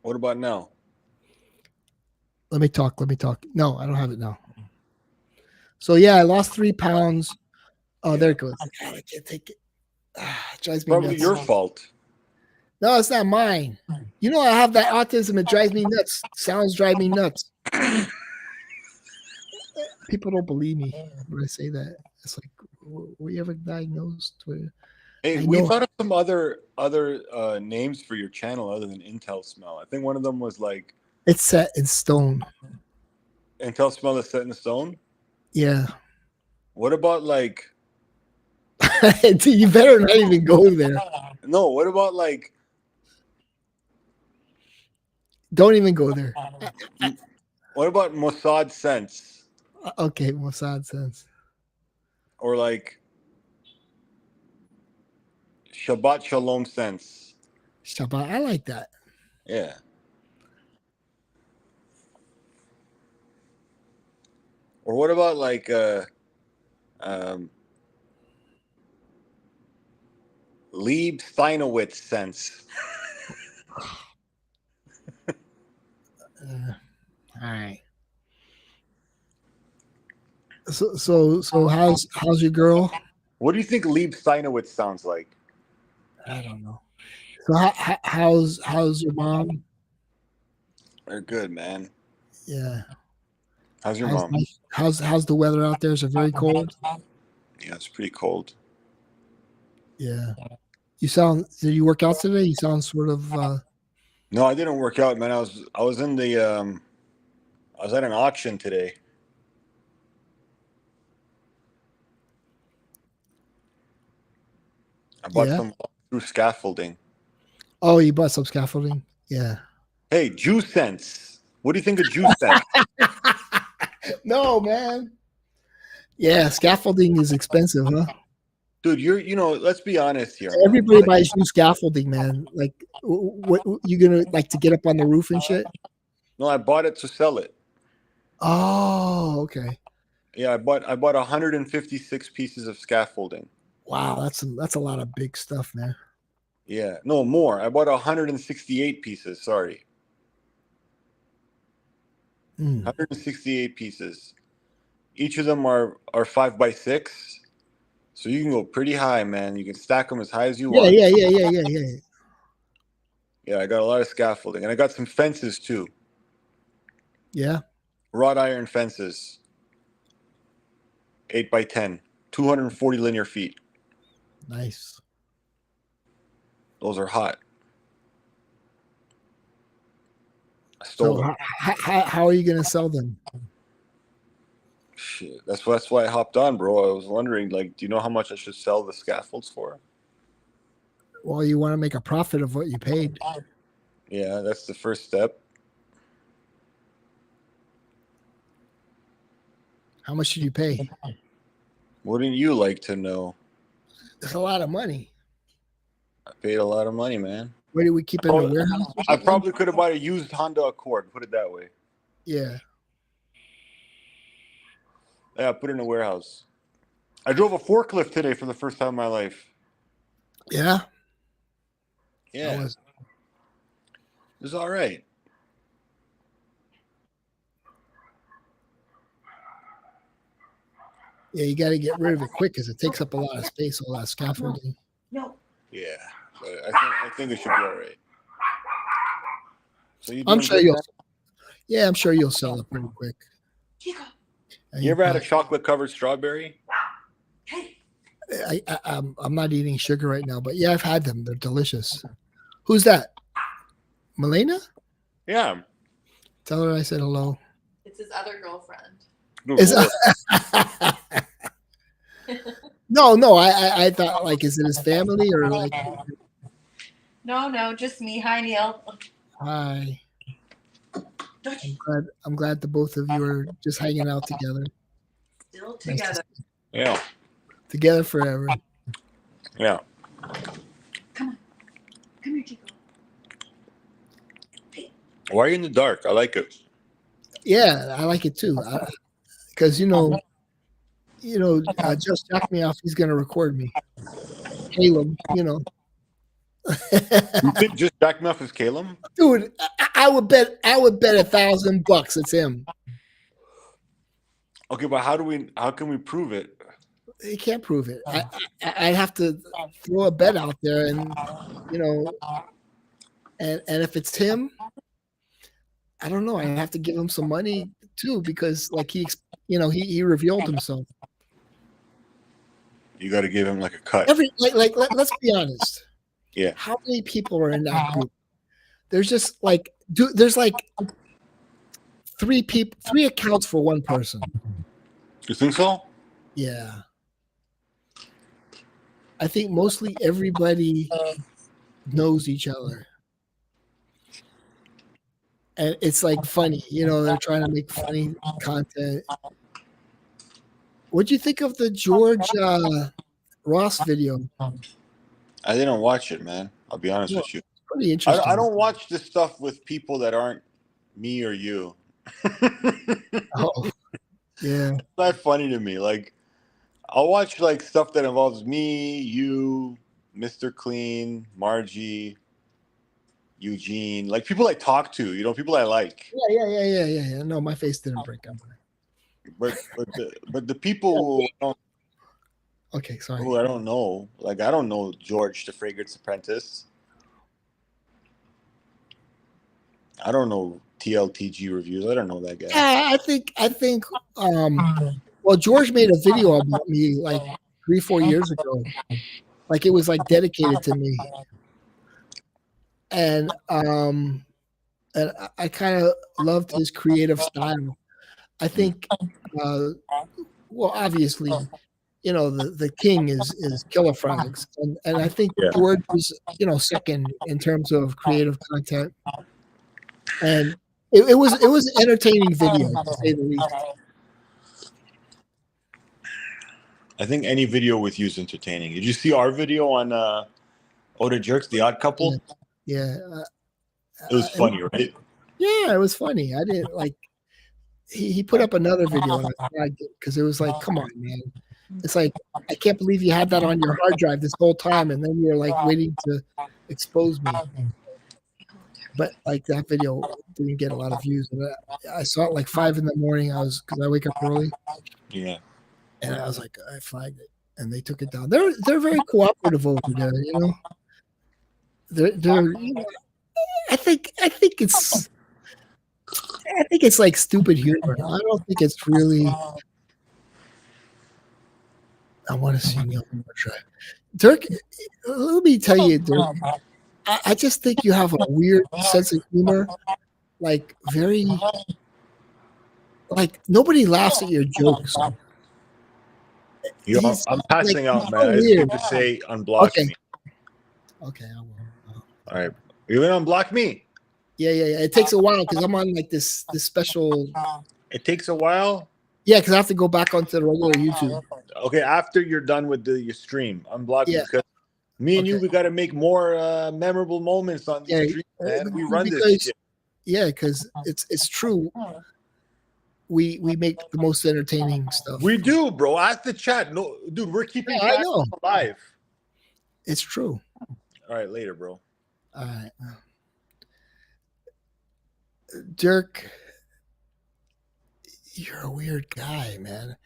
What about now? Let me talk. No, I don't have it now. So yeah, I lost 3 pounds. Oh, there it goes. God, I can't take it. It drives me Probably nuts. your fault. No, it's not mine. You know, I have that autism. It drives me nuts. Sounds drive me nuts. People don't believe me when I say that. It's like, were you ever diagnosed with? Hey, I we know. thought of some other names for your channel other than Intel Smell. I think one of them was like It's set in stone. Intel Smell is set in stone. Yeah. What about like You better not even go there. no? What about like Don't even go there. what about Mossad Sense Okay, Mossad sense. or like Shabbat Shalom Sense? Shabbat. I like that. Yeah. Or what about like Lieb Steinowitz Sense? All right. So how's your girl? What do you think Lieb Steinowitz sounds like? I don't know. So how's your mom? They're good, man. Yeah. How's your mom? How's the weather out there? Is it very cold? Yeah, it's pretty cold. Yeah. Did you work out today? You sound sort of No, I didn't work out, man. I was in the I was at an auction today. I bought some through scaffolding. Oh, you bought some scaffolding? Yeah. Hey, Juice Sense. What do you think of Juice Sense? No, man. Yeah, scaffolding is expensive, huh? Dude, let's be honest here, man. Everybody buys new scaffolding, man. Like, what you gonna like to get up on the roof and shit? No, I bought it to sell it. Oh, okay. Yeah, I bought 156 pieces of scaffolding. Wow, that's a lot of big stuff, man. Yeah, no more. I bought 168 pieces. Sorry, 168 pieces. Each of them are 5x6, so you can go pretty high, man. You can stack them as high as you want. Yeah. Yeah, I got a lot of scaffolding, and I got some fences too. Yeah. Wrought iron fences. 8x10, 240 linear feet. Nice. Those are hot. I stole them. How are you gonna sell them? Shit, that's why I hopped on, bro. I was wondering, like, do you know how much I should sell the scaffolds for? Well, you want to make a profit of what you paid. Yeah, that's the first step. How much did you pay? Wouldn't you like to know? It's a lot of money. I paid a lot of money, man. Where do we keep it in the warehouse? I probably could have bought a used Honda Accord, put it that way. Yeah. Yeah, put it in a warehouse. I drove a forklift today for the first time in my life. Yeah. Yeah. It was all right. Yeah, you got to get rid of it quick because it takes up a lot of space, all that scaffolding. Yeah, but I think it should be all right. So I'm sure you'll sell it pretty quick. You ever had a chocolate covered strawberry? I'm not eating sugar right now, but yeah, I've had them. They're delicious. Who's that? Melena? Yeah. Tell her I said hello. It's his other girlfriend. No. I thought like, is it his family or like? No, just me. Hi, Neil. Hi. I'm glad the both of you are just hanging out together. Still together. Yeah. Together forever. Yeah. Come here, Chico. Why are you in the dark? I like it. Yeah, I like it too. Because just jack me off. He's gonna record me. Caleb, You think just jack me off is Caleb? dude, I would bet $1,000 it's him. Okay, but how can we prove it? You can't prove it. I'd have to throw a bet out there, and and if it's him, I don't know. I have to give him some money too because like he revealed himself. You got to give him like a cut. Let's be honest. Yeah. How many people are in that group? There's just like there's like three accounts for one person. You think so? Yeah. I think mostly everybody knows each other. And it's like funny, they're trying to make funny content. What'd you think of the George Ross video? I didn't watch it, man. I'll be honest with you. Pretty interesting. I don't watch this stuff with people that aren't me or you. Oh, yeah. It's not funny to me. Like, I'll watch like stuff that involves me, you, Mr. Clean, Margie, Eugene, like people I talk to, people I like. Yeah. No, my face didn't break up. But the people okay, sorry. who I don't know, like I don't know George the Fragrance Apprentice. I don't know TLTG reviews. I don't know that guy. I think well, George made a video about me like 3-4 years ago. Like it was like dedicated to me. And I kind of loved his creative style. I think well, obviously, the king is Killer Frogs. And I think George was, second in terms of creative content. And it was an entertaining video, to say the least. I think any video with you is entertaining. Did you see our video on the Jerks, The Odd Couple? Yeah. It was funny, right? Yeah, it was funny. I didn't like. He put up another video and I flagged it because it was like, come on, man. It's like I can't believe you had that on your hard drive this whole time, and then you're like waiting to expose me. But like that video didn't get a lot of views. And I saw it like 5 a.m. because I wake up early. Yeah. And I was like, I flagged it, and they took it down. They're very cooperative over there, They're I think it's like stupid humor. I don't think it's really. I want to see Neil try. Dirk, let me tell you, Dirk. I just think you have a weird sense of humor, like very, like nobody laughs at your jokes. I'm passing out, man. I just need to say unblock me. Okay, I will. All right, you're gonna unblock me. Yeah. It takes a while because I'm on like this special. It takes a while. Yeah, because I have to go back onto the regular YouTube. Okay, after you're done with your stream, unblock me because me and you, we got to make more memorable moments on these streams, man. We run this shit. Yeah, because it's true. We make the most entertaining stuff. We do, bro. Ask the chat. No, dude, we're keeping I know. alive. It's true. All right, later, bro. All right. Dirk, you're a weird guy, man.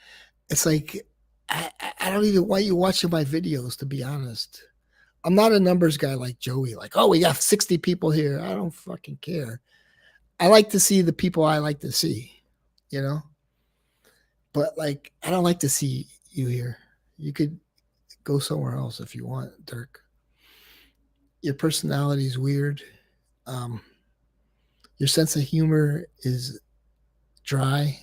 It's like I don't even want you watching my videos, to be honest. I'm not a numbers guy like Joey. Like, oh, we got 60 people here. I don't fucking care. I like to see the people I like to see, you know? But like, I don't like to see you here. You could go somewhere else if you want, Dirk. Your personality is weird. Um, your sense of humor is dry.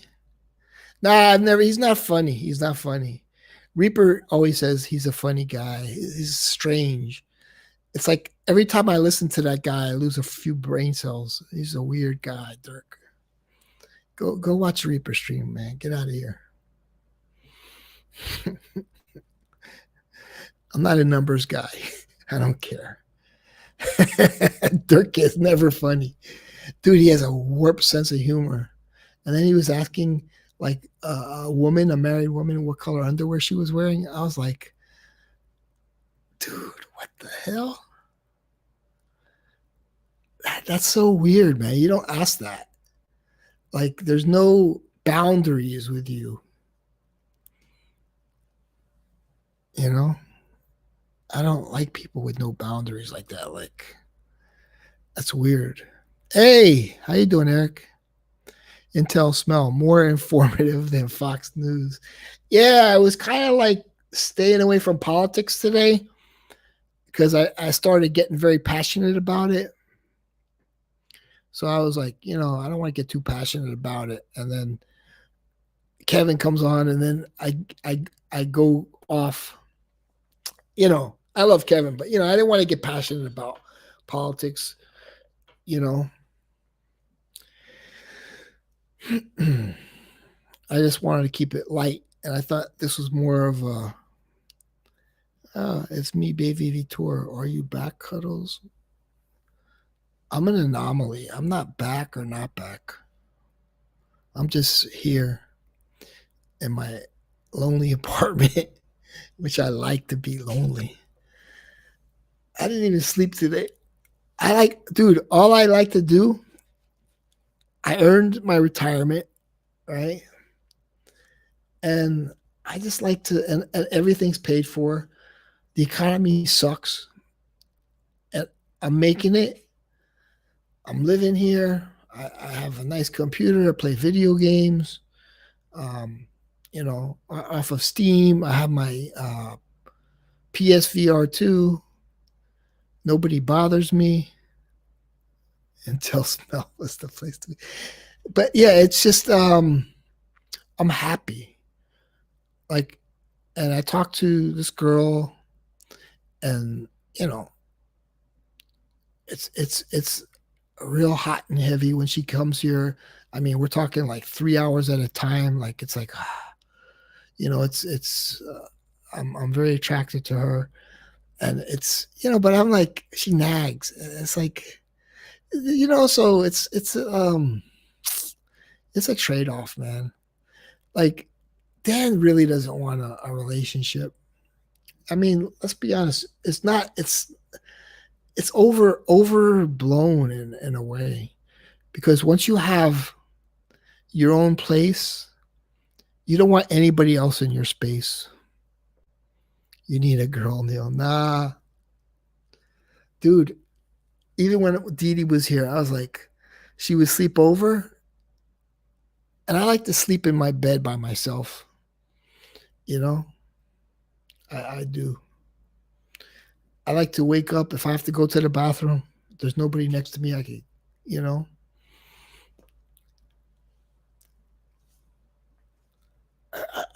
Nah, he's not funny. He's not funny. Reaper always says he's a funny guy. He's strange. It's like every time I listen to that guy, I lose a few brain cells. He's a weird guy, Dirk. Go watch Reaper stream, man. Get out of here. I'm not a numbers guy. I don't care. Dirk is never funny. Dude, he has a warped sense of humor. And then he was asking like a married woman, what color underwear she was wearing. I was like, dude, what the hell? That's so weird, man. You don't ask that. Like, there's no boundaries with you. You know? I don't like people with no boundaries like that. Like, that's weird. Hey, how you doing, Eric? Intel Smell, more informative than Fox News. Yeah, I was kind of like staying away from politics today because I started getting very passionate about it. So I was like, I don't want to get too passionate about it. And then Kevin comes on, and then I go off. I love Kevin, but I didn't want to get passionate about politics. I just wanted to keep it light, and I thought this was more of a it's me, baby Vitor. Are you back, Cuddles? I'm an anomaly. I'm not back or not back. I'm just here in my lonely apartment, which I like to be lonely. I didn't even sleep today. All I like to do, I earned my retirement, right? And I just like to, and everything's paid for. The economy sucks. And I'm making it. I'm living here. I have a nice computer. I play video games. Off of Steam. I have my PSVR 2. Nobody bothers me. Until Smell was the place to be. But yeah, it's just I'm happy. Like, and I talked to this girl, and it's real hot and heavy when she comes here. I mean, we're talking like 3 hours at a time. Like, it's like, I'm very attracted to her, and it's, but I'm like, she nags. It's like, so it's a trade-off, man. Like, Dan really doesn't want a relationship. I mean, let's be honest. It's overblown in a way, because once you have your own place, you don't want anybody else in your space. You need a girl, Neil. Nah. Dude, even when Dee Dee was here, I was like, she would sleep over, and I like to sleep in my bed by myself. I do. I like to wake up if I have to go to the bathroom. There's nobody next to me. I can,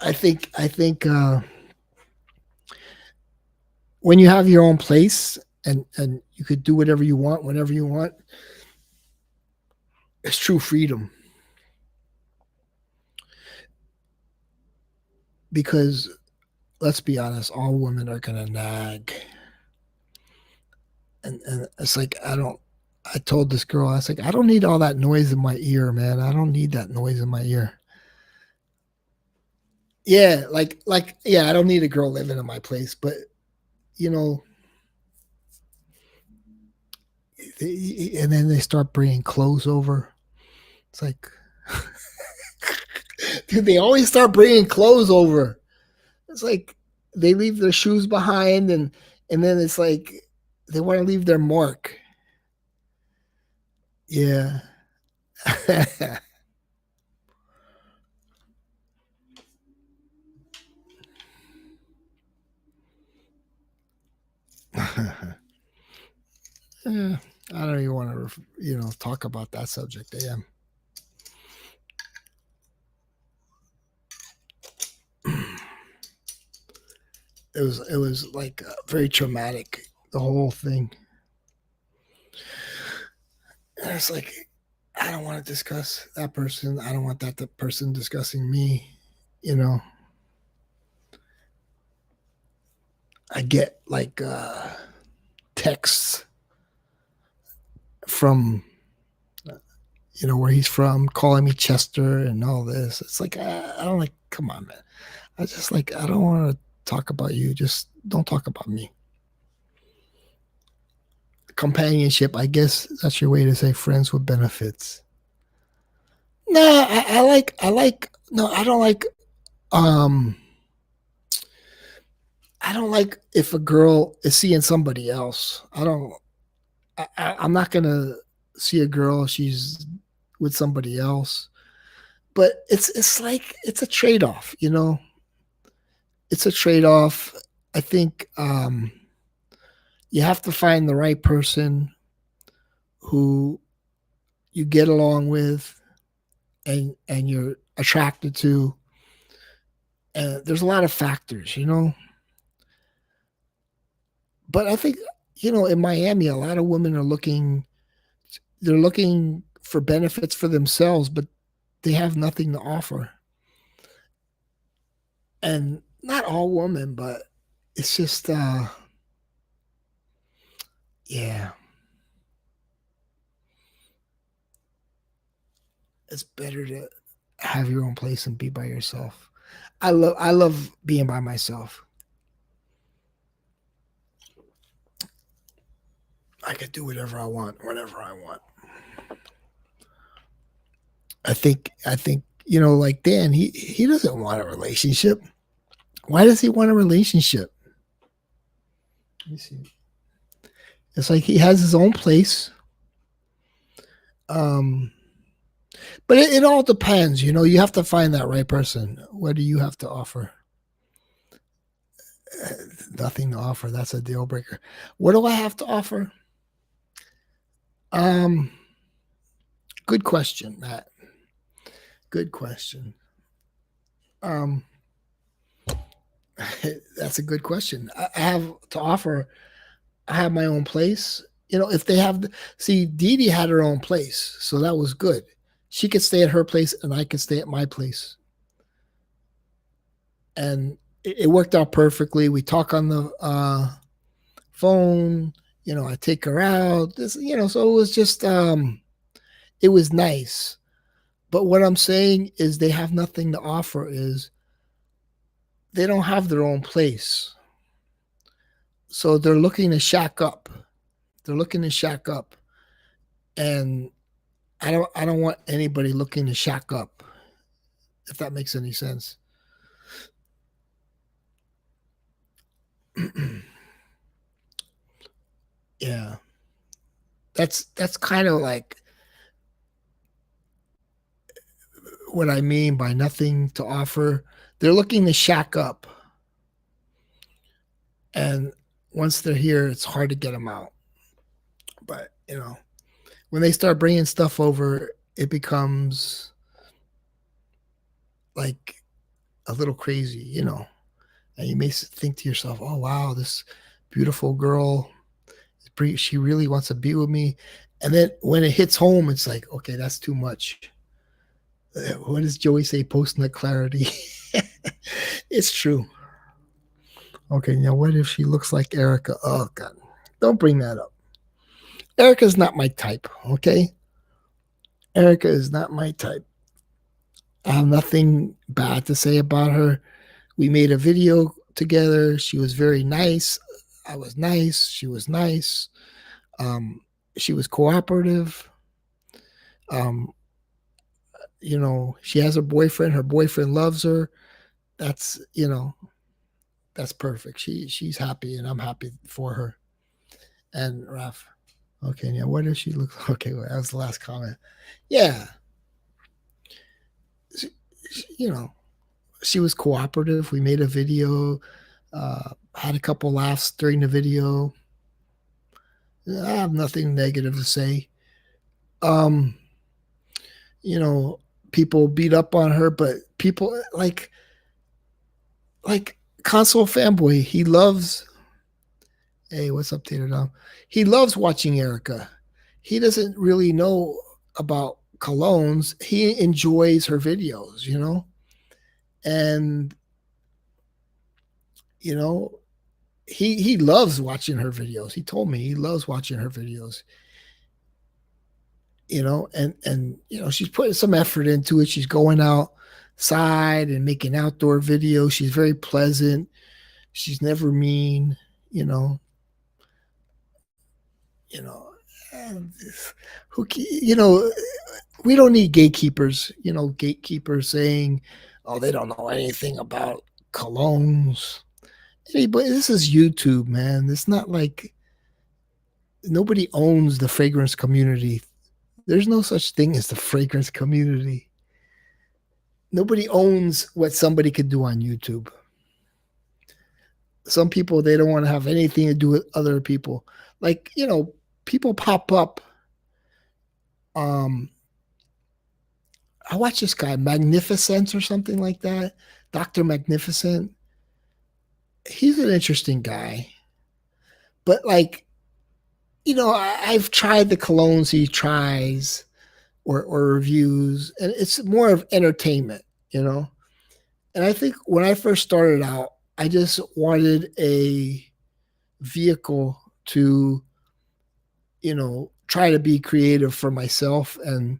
I think when you have your own place and you could do whatever you want, whenever you want, it's true freedom. Because let's be honest, all women are gonna nag. And it's like, I told this girl, I was like, I don't need all that noise in my ear, man. I don't need that noise in my ear. Yeah, I don't need a girl living in my place, but and then they start bringing clothes over. It's like, dude, they always start bringing clothes over. It's like they leave their shoes behind, and then it's like they want to leave their mark. Yeah. Yeah, I don't even want to, talk about that subject. Yeah. It was like very traumatic, the whole thing. And it's like I don't want to discuss that person. I don't want that person discussing me. You know, I get like texts from where he's from, calling me Chester and all this. It's like I don't like. Come on, man. I just like I don't want to talk about you. Just don't talk about me. Companionship, I guess that's your way to say friends with benefits. No, I like no, um I don't like if a girl is seeing somebody else. I'm not gonna see a girl, she's with somebody else. But it's like it's a trade off, It's a trade off. I think you have to find the right person who you get along with and you're attracted to. And there's a lot of factors. But I think in Miami, a lot of women are looking for benefits for themselves, but they have nothing to offer. And not all women, but it's just yeah, it's better to have your own place and be by yourself. I love being by myself. I could do whatever I want, whenever I want. I think like Dan, he doesn't want a relationship. Why does he want a relationship? Let me see. It's like he has his own place. Um, but it all depends. You have to find that right person. What do you have to offer? Uh, Nothing to offer. That's a deal breaker. What do I have to offer? Um, Good question, Matt. Good question. Um, that's a good question. I have to offer. I have my own place. If they have, see, Dee Dee had her own place, so that was good. She could stay at her place, and I could stay at my place, and it worked out perfectly. We talk on the phone. I take her out. So it was just, it was nice. But what I'm saying is, they have nothing to offer. Is they don't have their own place, so they're looking to shack up. They're looking to shack up, and I don't want anybody looking to shack up, if that makes any sense. Yeah. That's kind of like what I mean by nothing to offer. They're looking to shack up, and once they're here, it's hard to get them out. But when they start bringing stuff over, it becomes like a little crazy. And you may think to yourself, "Oh wow, this beautiful girl, she really wants to be with me." And then when it hits home, it's like, okay, that's too much. What does Joey say? Post nut clarity. It's true. Okay, now what if she looks like Erica? Oh God, don't bring that up. Erica's not my type. Okay, Erica is not my type. I have nothing bad to say about her. We made a video together. She was very nice. I was nice. She was nice. Um, she was cooperative. Um, she has a boyfriend. Her boyfriend loves her. That's. That's perfect. She's happy, and I'm happy for her. And Raf, okay, now what does she look like? Okay, well, that was the last comment. Yeah, you know, she was cooperative. We made a video, had a couple laughs during the video. I have nothing negative to say. Um, you know, people beat up on her, but people like console fanboy. He loves. Hey, what's up, Tater Dom? He loves watching Erica. He doesn't really know about colognes. He enjoys her videos, and you know he loves watching her videos. He told me he loves watching her videos. And she's putting some effort into it. She's going outside and making outdoor videos. She's very pleasant. She's never mean, you know. And who we don't need gatekeepers. Gatekeepers saying, "Oh, they don't know anything about colognes." Anybody, this is YouTube, man. It's not like nobody owns the fragrance community. There's no such thing as the fragrance community. Nobody owns what somebody could do on YouTube. Some people, they don't want to have anything to do with other people. Like, people pop up. I watch this guy, Magnificent or something like that. Dr. Magnificent. He's an interesting guy. But I've tried the colognes he tries or reviews, and it's more of entertainment, And I think when I first started out, I just wanted a vehicle to, try to be creative for myself. And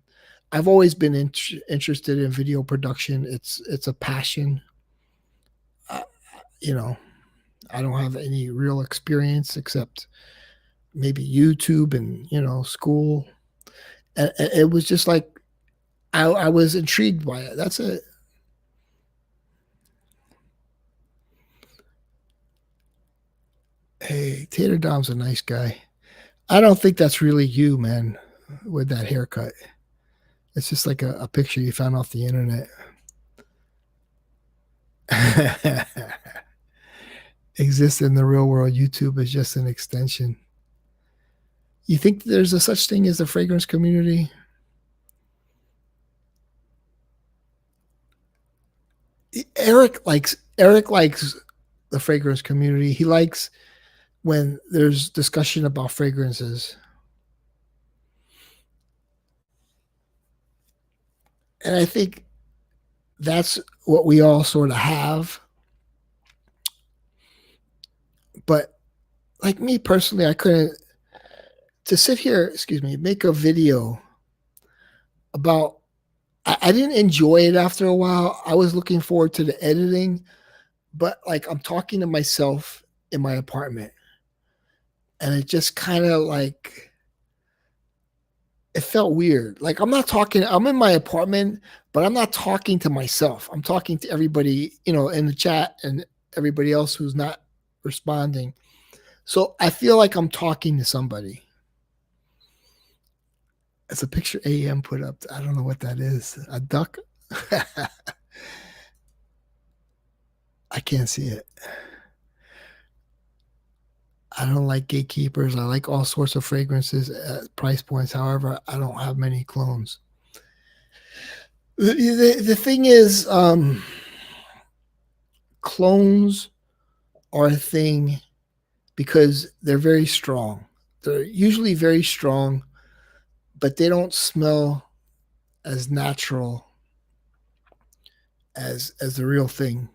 I've always been interested in video production. It's a passion. I don't have any real experience except maybe YouTube and, school. And it was just like, I was intrigued by it. That's it. Hey, Tater Dom's a nice guy. I don't think that's really you, man, with that haircut. It's just like a picture you found off the internet. Exists in the real world. YouTube is just an extension. You think there's a such thing as a fragrance community? Eric likes the fragrance community. He likes when there's discussion about fragrances. And I think that's what we all sort of have. But like me personally, I couldn't to sit here, make a video about I didn't enjoy it after a while. I was looking forward to the editing, but I'm talking to myself in my apartment. And it just kind of it felt weird. I'm in my apartment, but I'm not talking to myself. I'm talking to everybody, in the chat and everybody else who's not responding. So I feel like I'm talking to somebody. It's a picture AM put up. I don't know what that is. A duck? I can't see it. I don't like gatekeepers. I like all sorts of fragrances at price points. However, I don't have many clones. The thing is, clones are a thing because they're very strong. They're usually very strong, but they don't smell as natural as the real thing.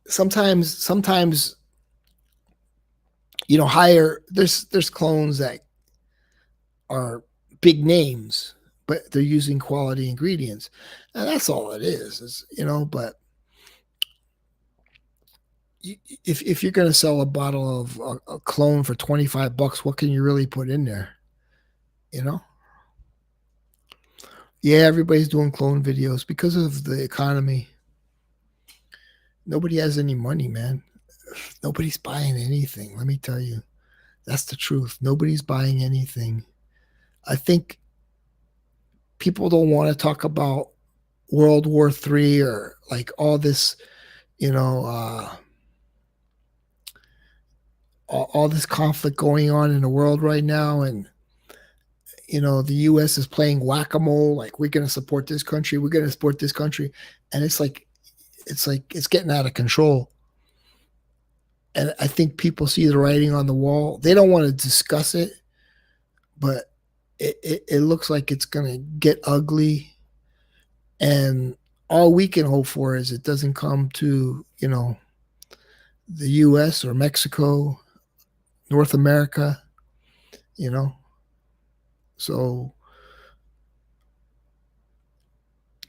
Sometimes there's clones that are big names, but they're using quality ingredients, and that's all it is but if you're going to sell a bottle of a clone for $25, what can you really put in there? Yeah, everybody's doing clone videos because of the economy. Nobody has any money, man. Nobody's buying anything. Let me tell you. That's the truth. Nobody's buying anything. I think people don't want to talk about World War III or like all this, you know, all this conflict going on in the world right now. And, the U.S. is playing whack a mole. Like, we're going to support this country. We're going to support this country. And it's getting out of control. And I think people see the writing on the wall. They don't want to discuss it, but it looks like it's going to get ugly. And all we can hope for is it doesn't come to, the U.S. or Mexico, North America, you know. So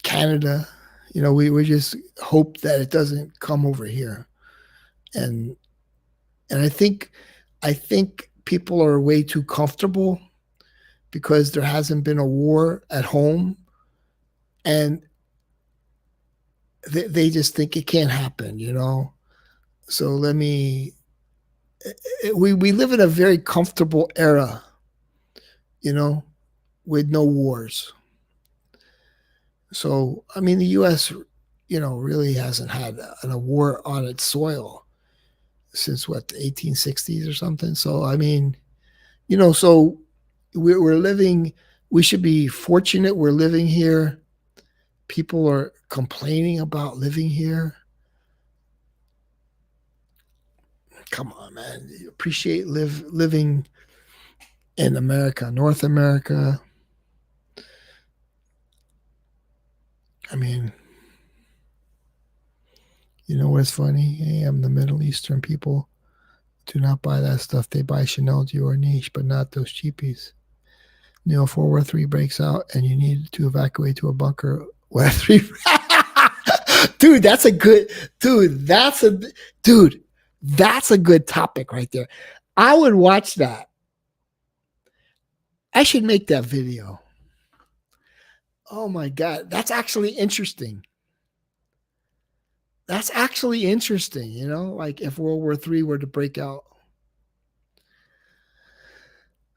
Canada, we just hope that it doesn't come over here. And I think people are way too comfortable because there hasn't been a war at home, and they just think it can't happen, So we live in a very comfortable era, with no wars. So, I mean, the U.S., really hasn't had a war on its soil since what, the 1860s or something. So, I mean, so we're living, we should be fortunate we're living here. People are complaining about living here. Come on, man. Appreciate living in America, North America. I mean, you know what's funny? Hey, I'm the Middle Eastern people. Do not buy that stuff. They buy Chanel, Dior, Niche, but not those cheapies. If World War III breaks out and you need to evacuate to a bunker, dude, that's a good topic right there. I would watch that. I should make that video. Oh my God, that's actually interesting. That's actually interesting, like if World War III were to break out.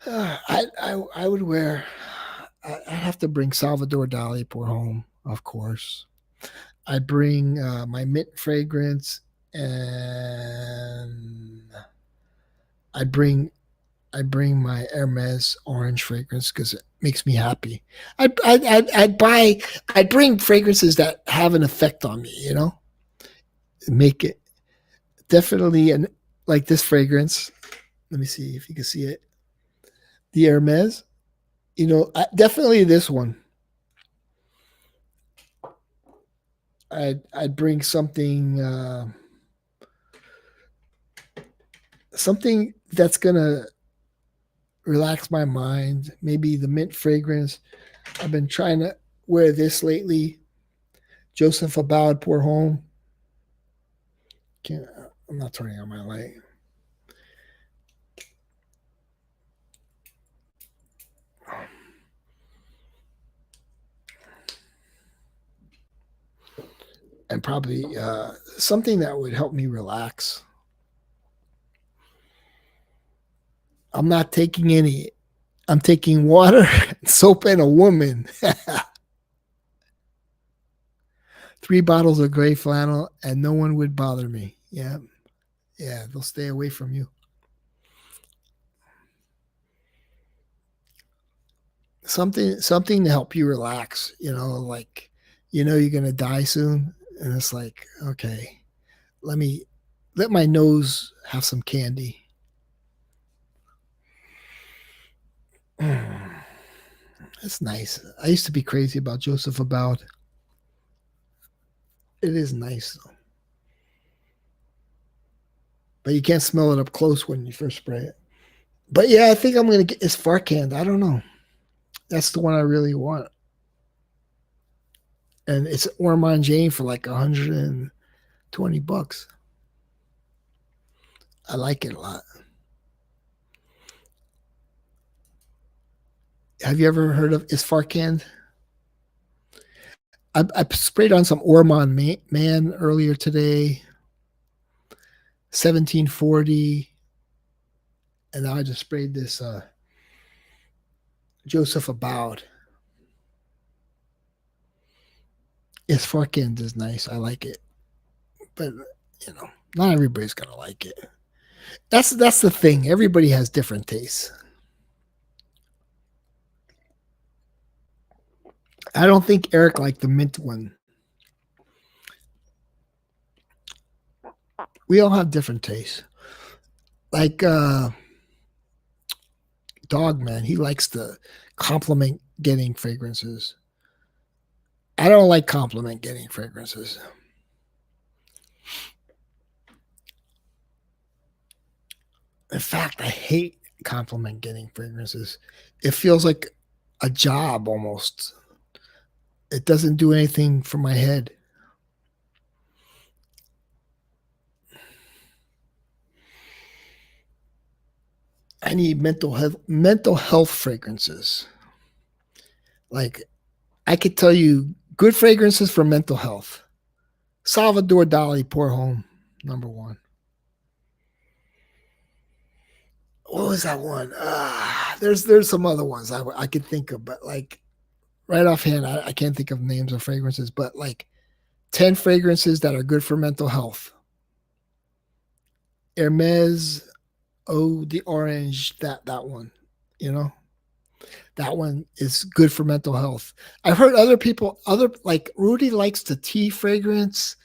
I would wear, I'd have to bring Salvador Dali pour home, of course. I bring my mint fragrance, and I bring my Hermes orange fragrance because it makes me happy. I'd bring fragrances that have an effect on me, make it definitely. And like this fragrance, let me see if you can see it. The Hermes, definitely this one. I'd bring something that's gonna relax my mind. Maybe the mint fragrance. I've been trying to wear this lately. Joseph Abad pour home. I'm not turning on my light. And probably something that would help me relax. I'm not taking any. I'm taking water, soap, and a woman. 3 bottles of gray flannel, and no one would bother me. Yeah. They'll stay away from you. Something to help you relax. Like you're gonna die soon, and it's like, okay, let my nose have some candy. It's nice. I used to be crazy about Joseph Abad. It is nice though. But you can't smell it up close when you first spray it. But yeah, I think I'm gonna get this Farkand. I don't know. That's the one I really want. And it's Ormond Jane for like $120. I like it a lot. Have you ever heard of Isfarkand? I sprayed on some Ormond Man earlier today. 1740, and now I just sprayed this Joseph Abowd. His fork end is nice. I like it, but not everybody's gonna like it. That's the thing. Everybody has different tastes. I don't think Eric liked the mint one. We all have different tastes. Like Dog Man, he likes the compliment getting fragrances. I don't like compliment getting fragrances. In fact, I hate compliment getting fragrances. It feels like a job almost. It doesn't do anything for my head. I need mental health fragrances. Like I could tell you good fragrances for mental health. Salvador Dali, Pour Home, number one. What was that one? There's some other ones I could think of, but like right offhand, I can't think of names of fragrances. But like 10 fragrances that are good for mental health. Hermes, the orange, that one, you know, that one is good for mental health. I've heard other like Rudy likes the tea fragrance.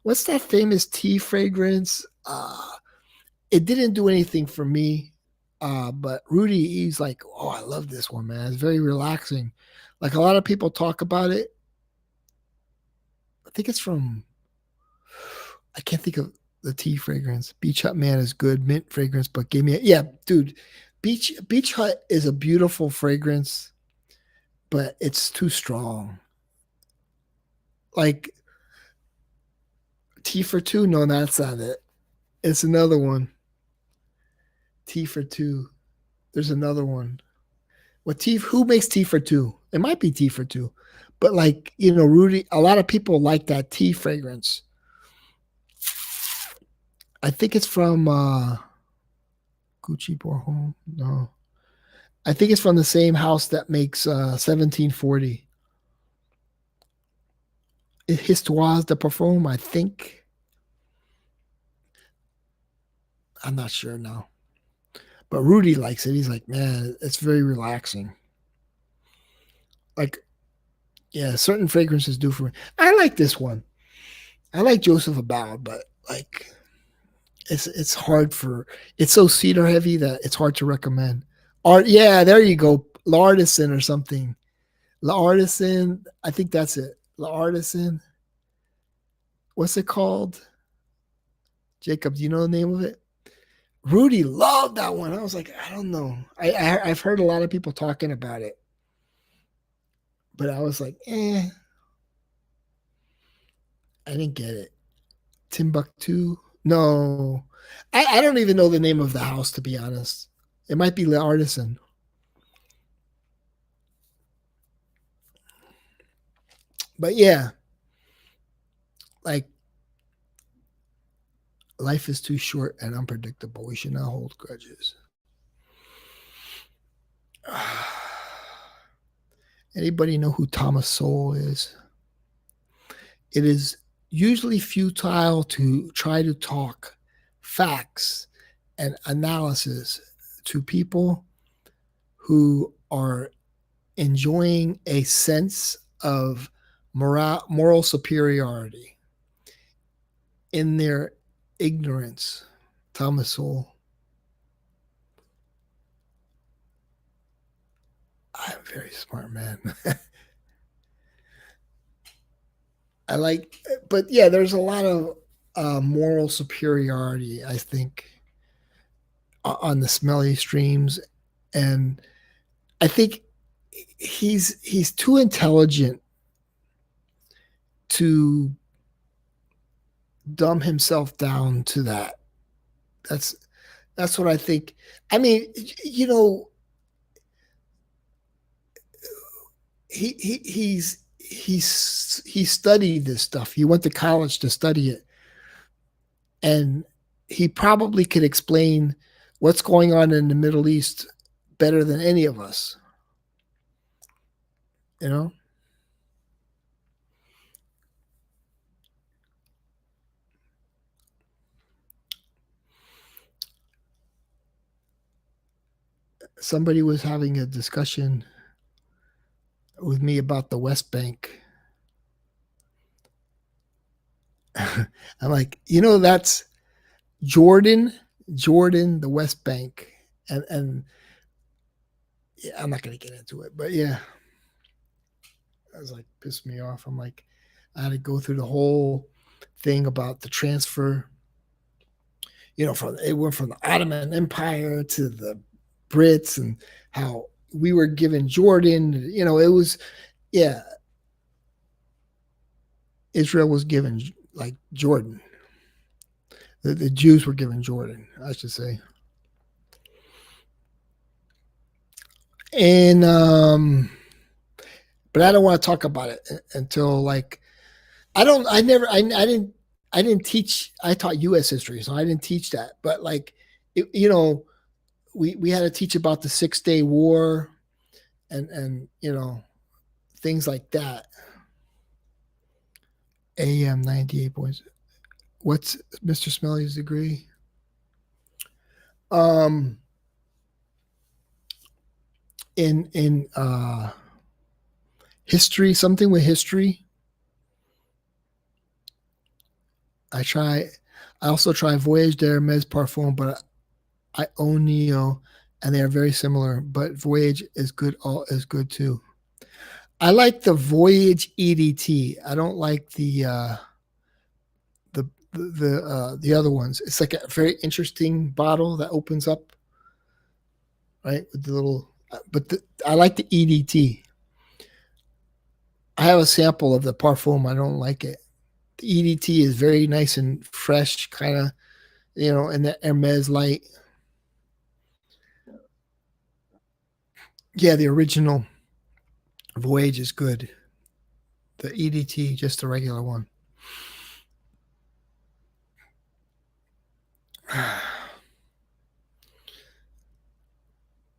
What's that famous tea fragrance? It didn't do anything for me. But Rudy, he's like, oh, I love this one, man. It's very relaxing. Like a lot of people talk about it. I think it's from, I can't think of the tea fragrance. Beach Hut Man is good, mint fragrance, but gave me yeah, dude. Beach Hut is a beautiful fragrance, but it's too strong. Like Tea for Two, no, that's not it. It's another one. Tea for Two. There's another one. What tea? Who makes tea for two? It might be tea for two, but like Rudy. A lot of people like that tea fragrance. I think it's from Gucci Pour Home. No, I think it's from the same house that makes 1740. Histoire de Parfum, I think. I'm not sure now. But Rudy likes it. He's like, man, it's very relaxing. Like, yeah, certain fragrances do for me. I like this one. I like Joseph Abowd, but like it's hard for it's so cedar heavy that it's hard to recommend. Art, yeah, there you go. L'Artisan or something. L'Artisan, I think that's it. L'Artisan. What's it called? Jacob, do you know the name of it? Rudy loved that one. I was like, I don't know. I've heard a lot of people talking about it, but I was like, I didn't get it. Timbuktu? No. I don't even know the name of the house, to be honest. It might be Le Artisan. But yeah, like life is too short and unpredictable. We should not hold grudges. Anybody know who Thomas Sowell is? It is usually futile to try to talk facts and analysis to people who are enjoying a sense of moral superiority in their ignorance. Thomas Sowell. I'm a very smart man. I like, but yeah, there's a lot of moral superiority, I think, on the smelly streams, and I think he's too intelligent to dumb himself down to that. That's what I think. I mean, he studied this stuff. He went to college to study it, and he probably could explain what's going on in the Middle East better than any of us. You know? Somebody was having a discussion with me about the West Bank. I'm like, that's Jordan, the West Bank. And yeah, I'm not going to get into it, but yeah. I was like, pissed me off. I'm like, I had to go through the whole thing about the transfer. It went from the Ottoman Empire to the Brits and how we were given Jordan. It was, yeah, Israel was given like Jordan. The Jews were given Jordan, I should say. And but I don't want to talk about it until like I didn't teach. I taught U.S. history, so I didn't teach that. But like, we had to teach about the 6-Day War, and things like that. AM 98 points. What's Mr. Smelly's degree? In history, something with history. I also try Voyage d'Hermès Parfum, but I own Neo, and they are very similar. But Voyage is good. All is good too. I like the Voyage EDT. I don't like the other ones. It's like a very interesting bottle that opens up, right? With the little, but I like the EDT. I have a sample of the Parfum. I don't like it. The EDT is very nice and fresh, kind of, in the Hermes light. Yeah, the original Voyage is good. The EDT, just the regular one.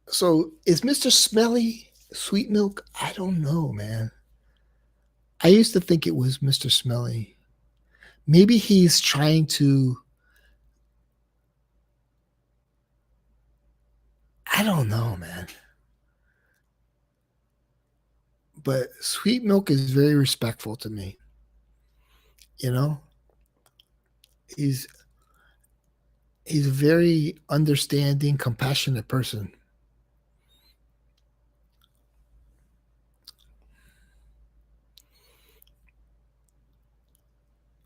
So is Mr. Smelly Sweet Milk? I don't know, man. I used to think it was Mr. Smelly. Maybe he's trying to. I don't know, man. But Sweet Milk is very respectful to me. He's a very understanding, compassionate person.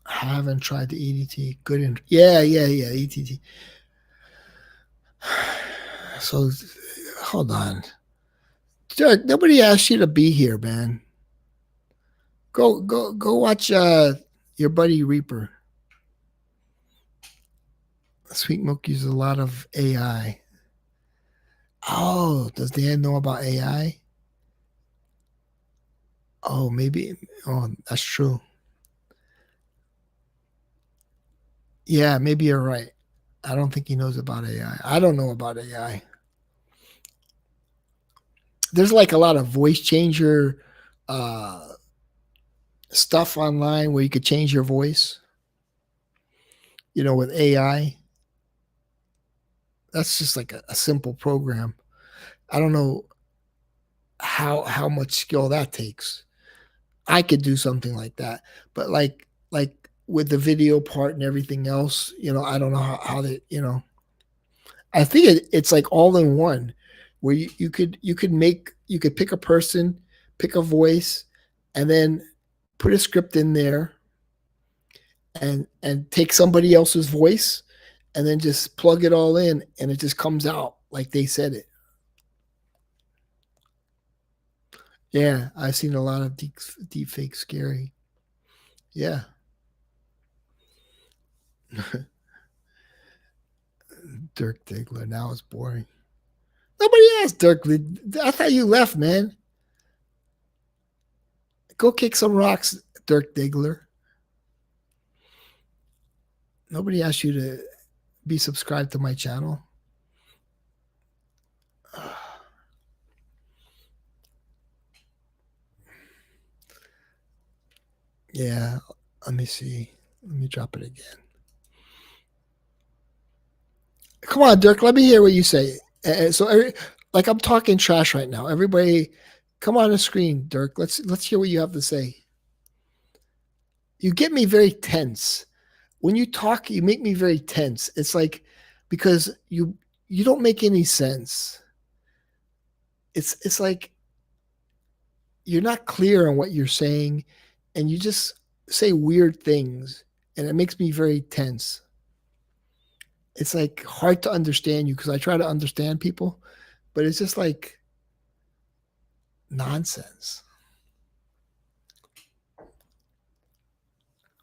I haven't tried the EDT. Good. Yeah, EDT. So, hold on. Derek, nobody asked you to be here, man. Go watch your buddy Reaper. Sweet Milk uses a lot of AI. Oh, does Dan know about AI? Oh, maybe. Oh, that's true. Yeah, maybe you're right. I don't think he knows about AI. I don't know about AI. There's like a lot of voice changer stuff online where you could change your voice, with AI. That's just like a simple program. I don't know how much skill that takes. I could do something like that, but like with the video part and everything else, I don't know how they, I think it's like all in one, where you could pick a person, pick a voice, and then put a script in there, and take somebody else's voice, and then just plug it all in, and it just comes out like they said it. Yeah, I've seen a lot of deep fake scary. Yeah. Dirk Diggler. Now it's boring. Nobody asked Dirk. I thought you left, man. Go kick some rocks, Dirk Diggler. Nobody asked you to be subscribed to my channel. Yeah, let me see. Let me drop it again. Come on, Dirk. Let me hear what you say. Like I'm talking trash right now. Everybody, come on the screen, Dirk. Let's hear what you have to say. You get me very tense when you talk. You make me very tense. It's like because you don't make any sense. It's like you're not clear on what you're saying, and you just say weird things, and it makes me very tense. It's like hard to understand you because I try to understand people, but it's just like nonsense.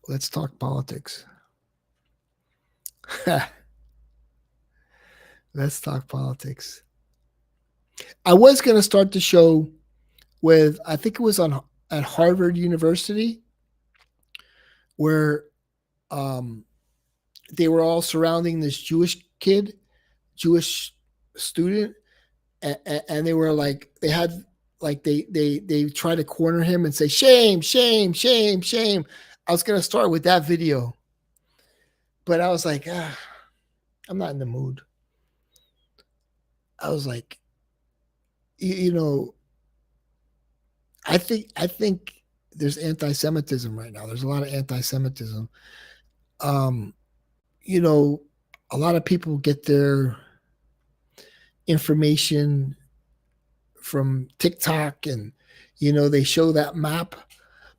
Let's talk politics. Let's talk politics. I was going to start the show with, I think it was at Harvard University, where they were all surrounding this Jewish student, and they were like, they had like they try to corner him and say shame, shame, shame, shame. I was gonna start with that video, but I was like, I'm not in the mood. I was like, you know, I think there's anti-Semitism right now. There's a lot of anti-Semitism. You know, a lot of people get their information from TikTok, and you know, they show that map,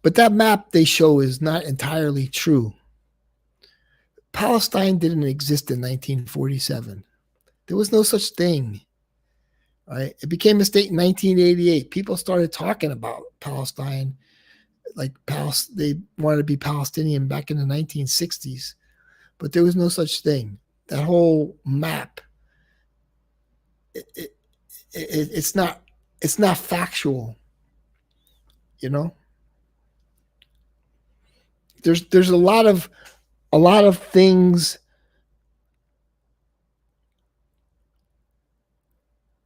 but that map they show is not entirely true. Palestine didn't exist in 1947. There was no such thing. Right? It became a state in 1988. People started talking about Palestine, like they wanted to be Palestinian back in the 1960s, but there was no such thing. That whole map, it's not factual. You know, there's a lot of things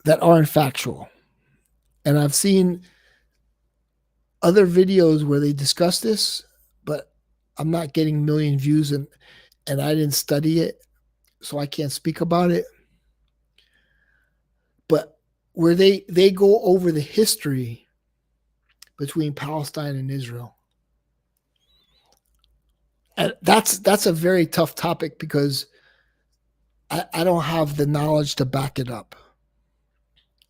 that aren't factual, and I've seen other videos where they discuss this, but I'm not getting a million views, and I didn't study it, so I can't speak about it. But where they go over the history between Palestine and Israel, and that's a very tough topic because I don't have the knowledge to back it up.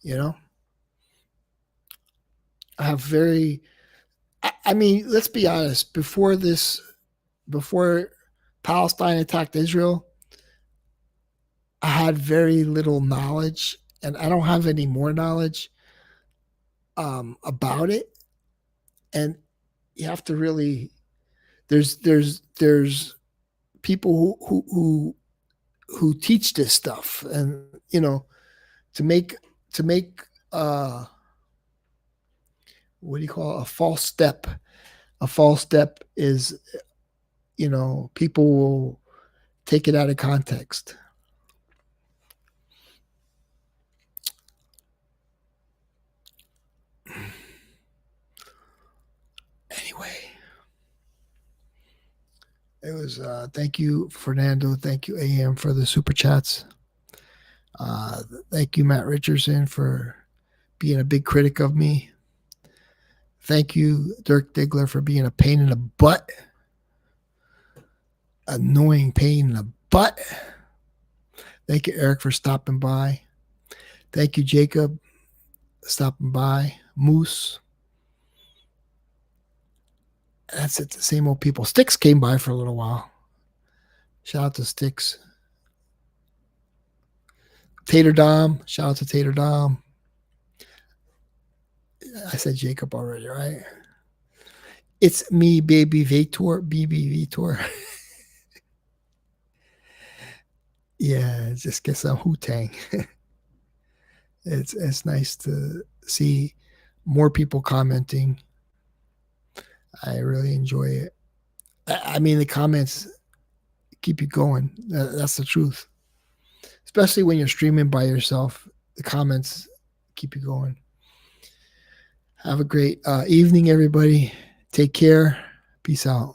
You know, I have I mean, let's be honest. Before Palestine attacked Israel, I had very little knowledge, and I don't have any more knowledge about it. And you have to really there's people who teach this stuff, and you know, to make what do you call it? A false step. A false step is, you know, people will take it out of context. Anyway, it was thank you, Fernando. Thank you, AM, for the super chats. Thank you, Matt Richardson, for being a big critic of me. Thank you, Dirk Diggler, for being a pain in the butt. Annoying pain in the butt. Thank you, Eric, for stopping by. Thank you, Jacob, stopping by. Moose. That's it. The same old people. Sticks came by for a little while. Shout out to Sticks. Tater Dom. Shout out to Tater Dom. I said Jacob already, right? It's me, baby Vitor. BB Vitor. Yeah, just get some Wu-Tang. It's nice to see more people commenting. I really enjoy it. I mean, the comments keep you going. That's the truth. especially when you're streaming by yourself. The comments keep you going. Have a great evening, everybody. Take care. Peace out.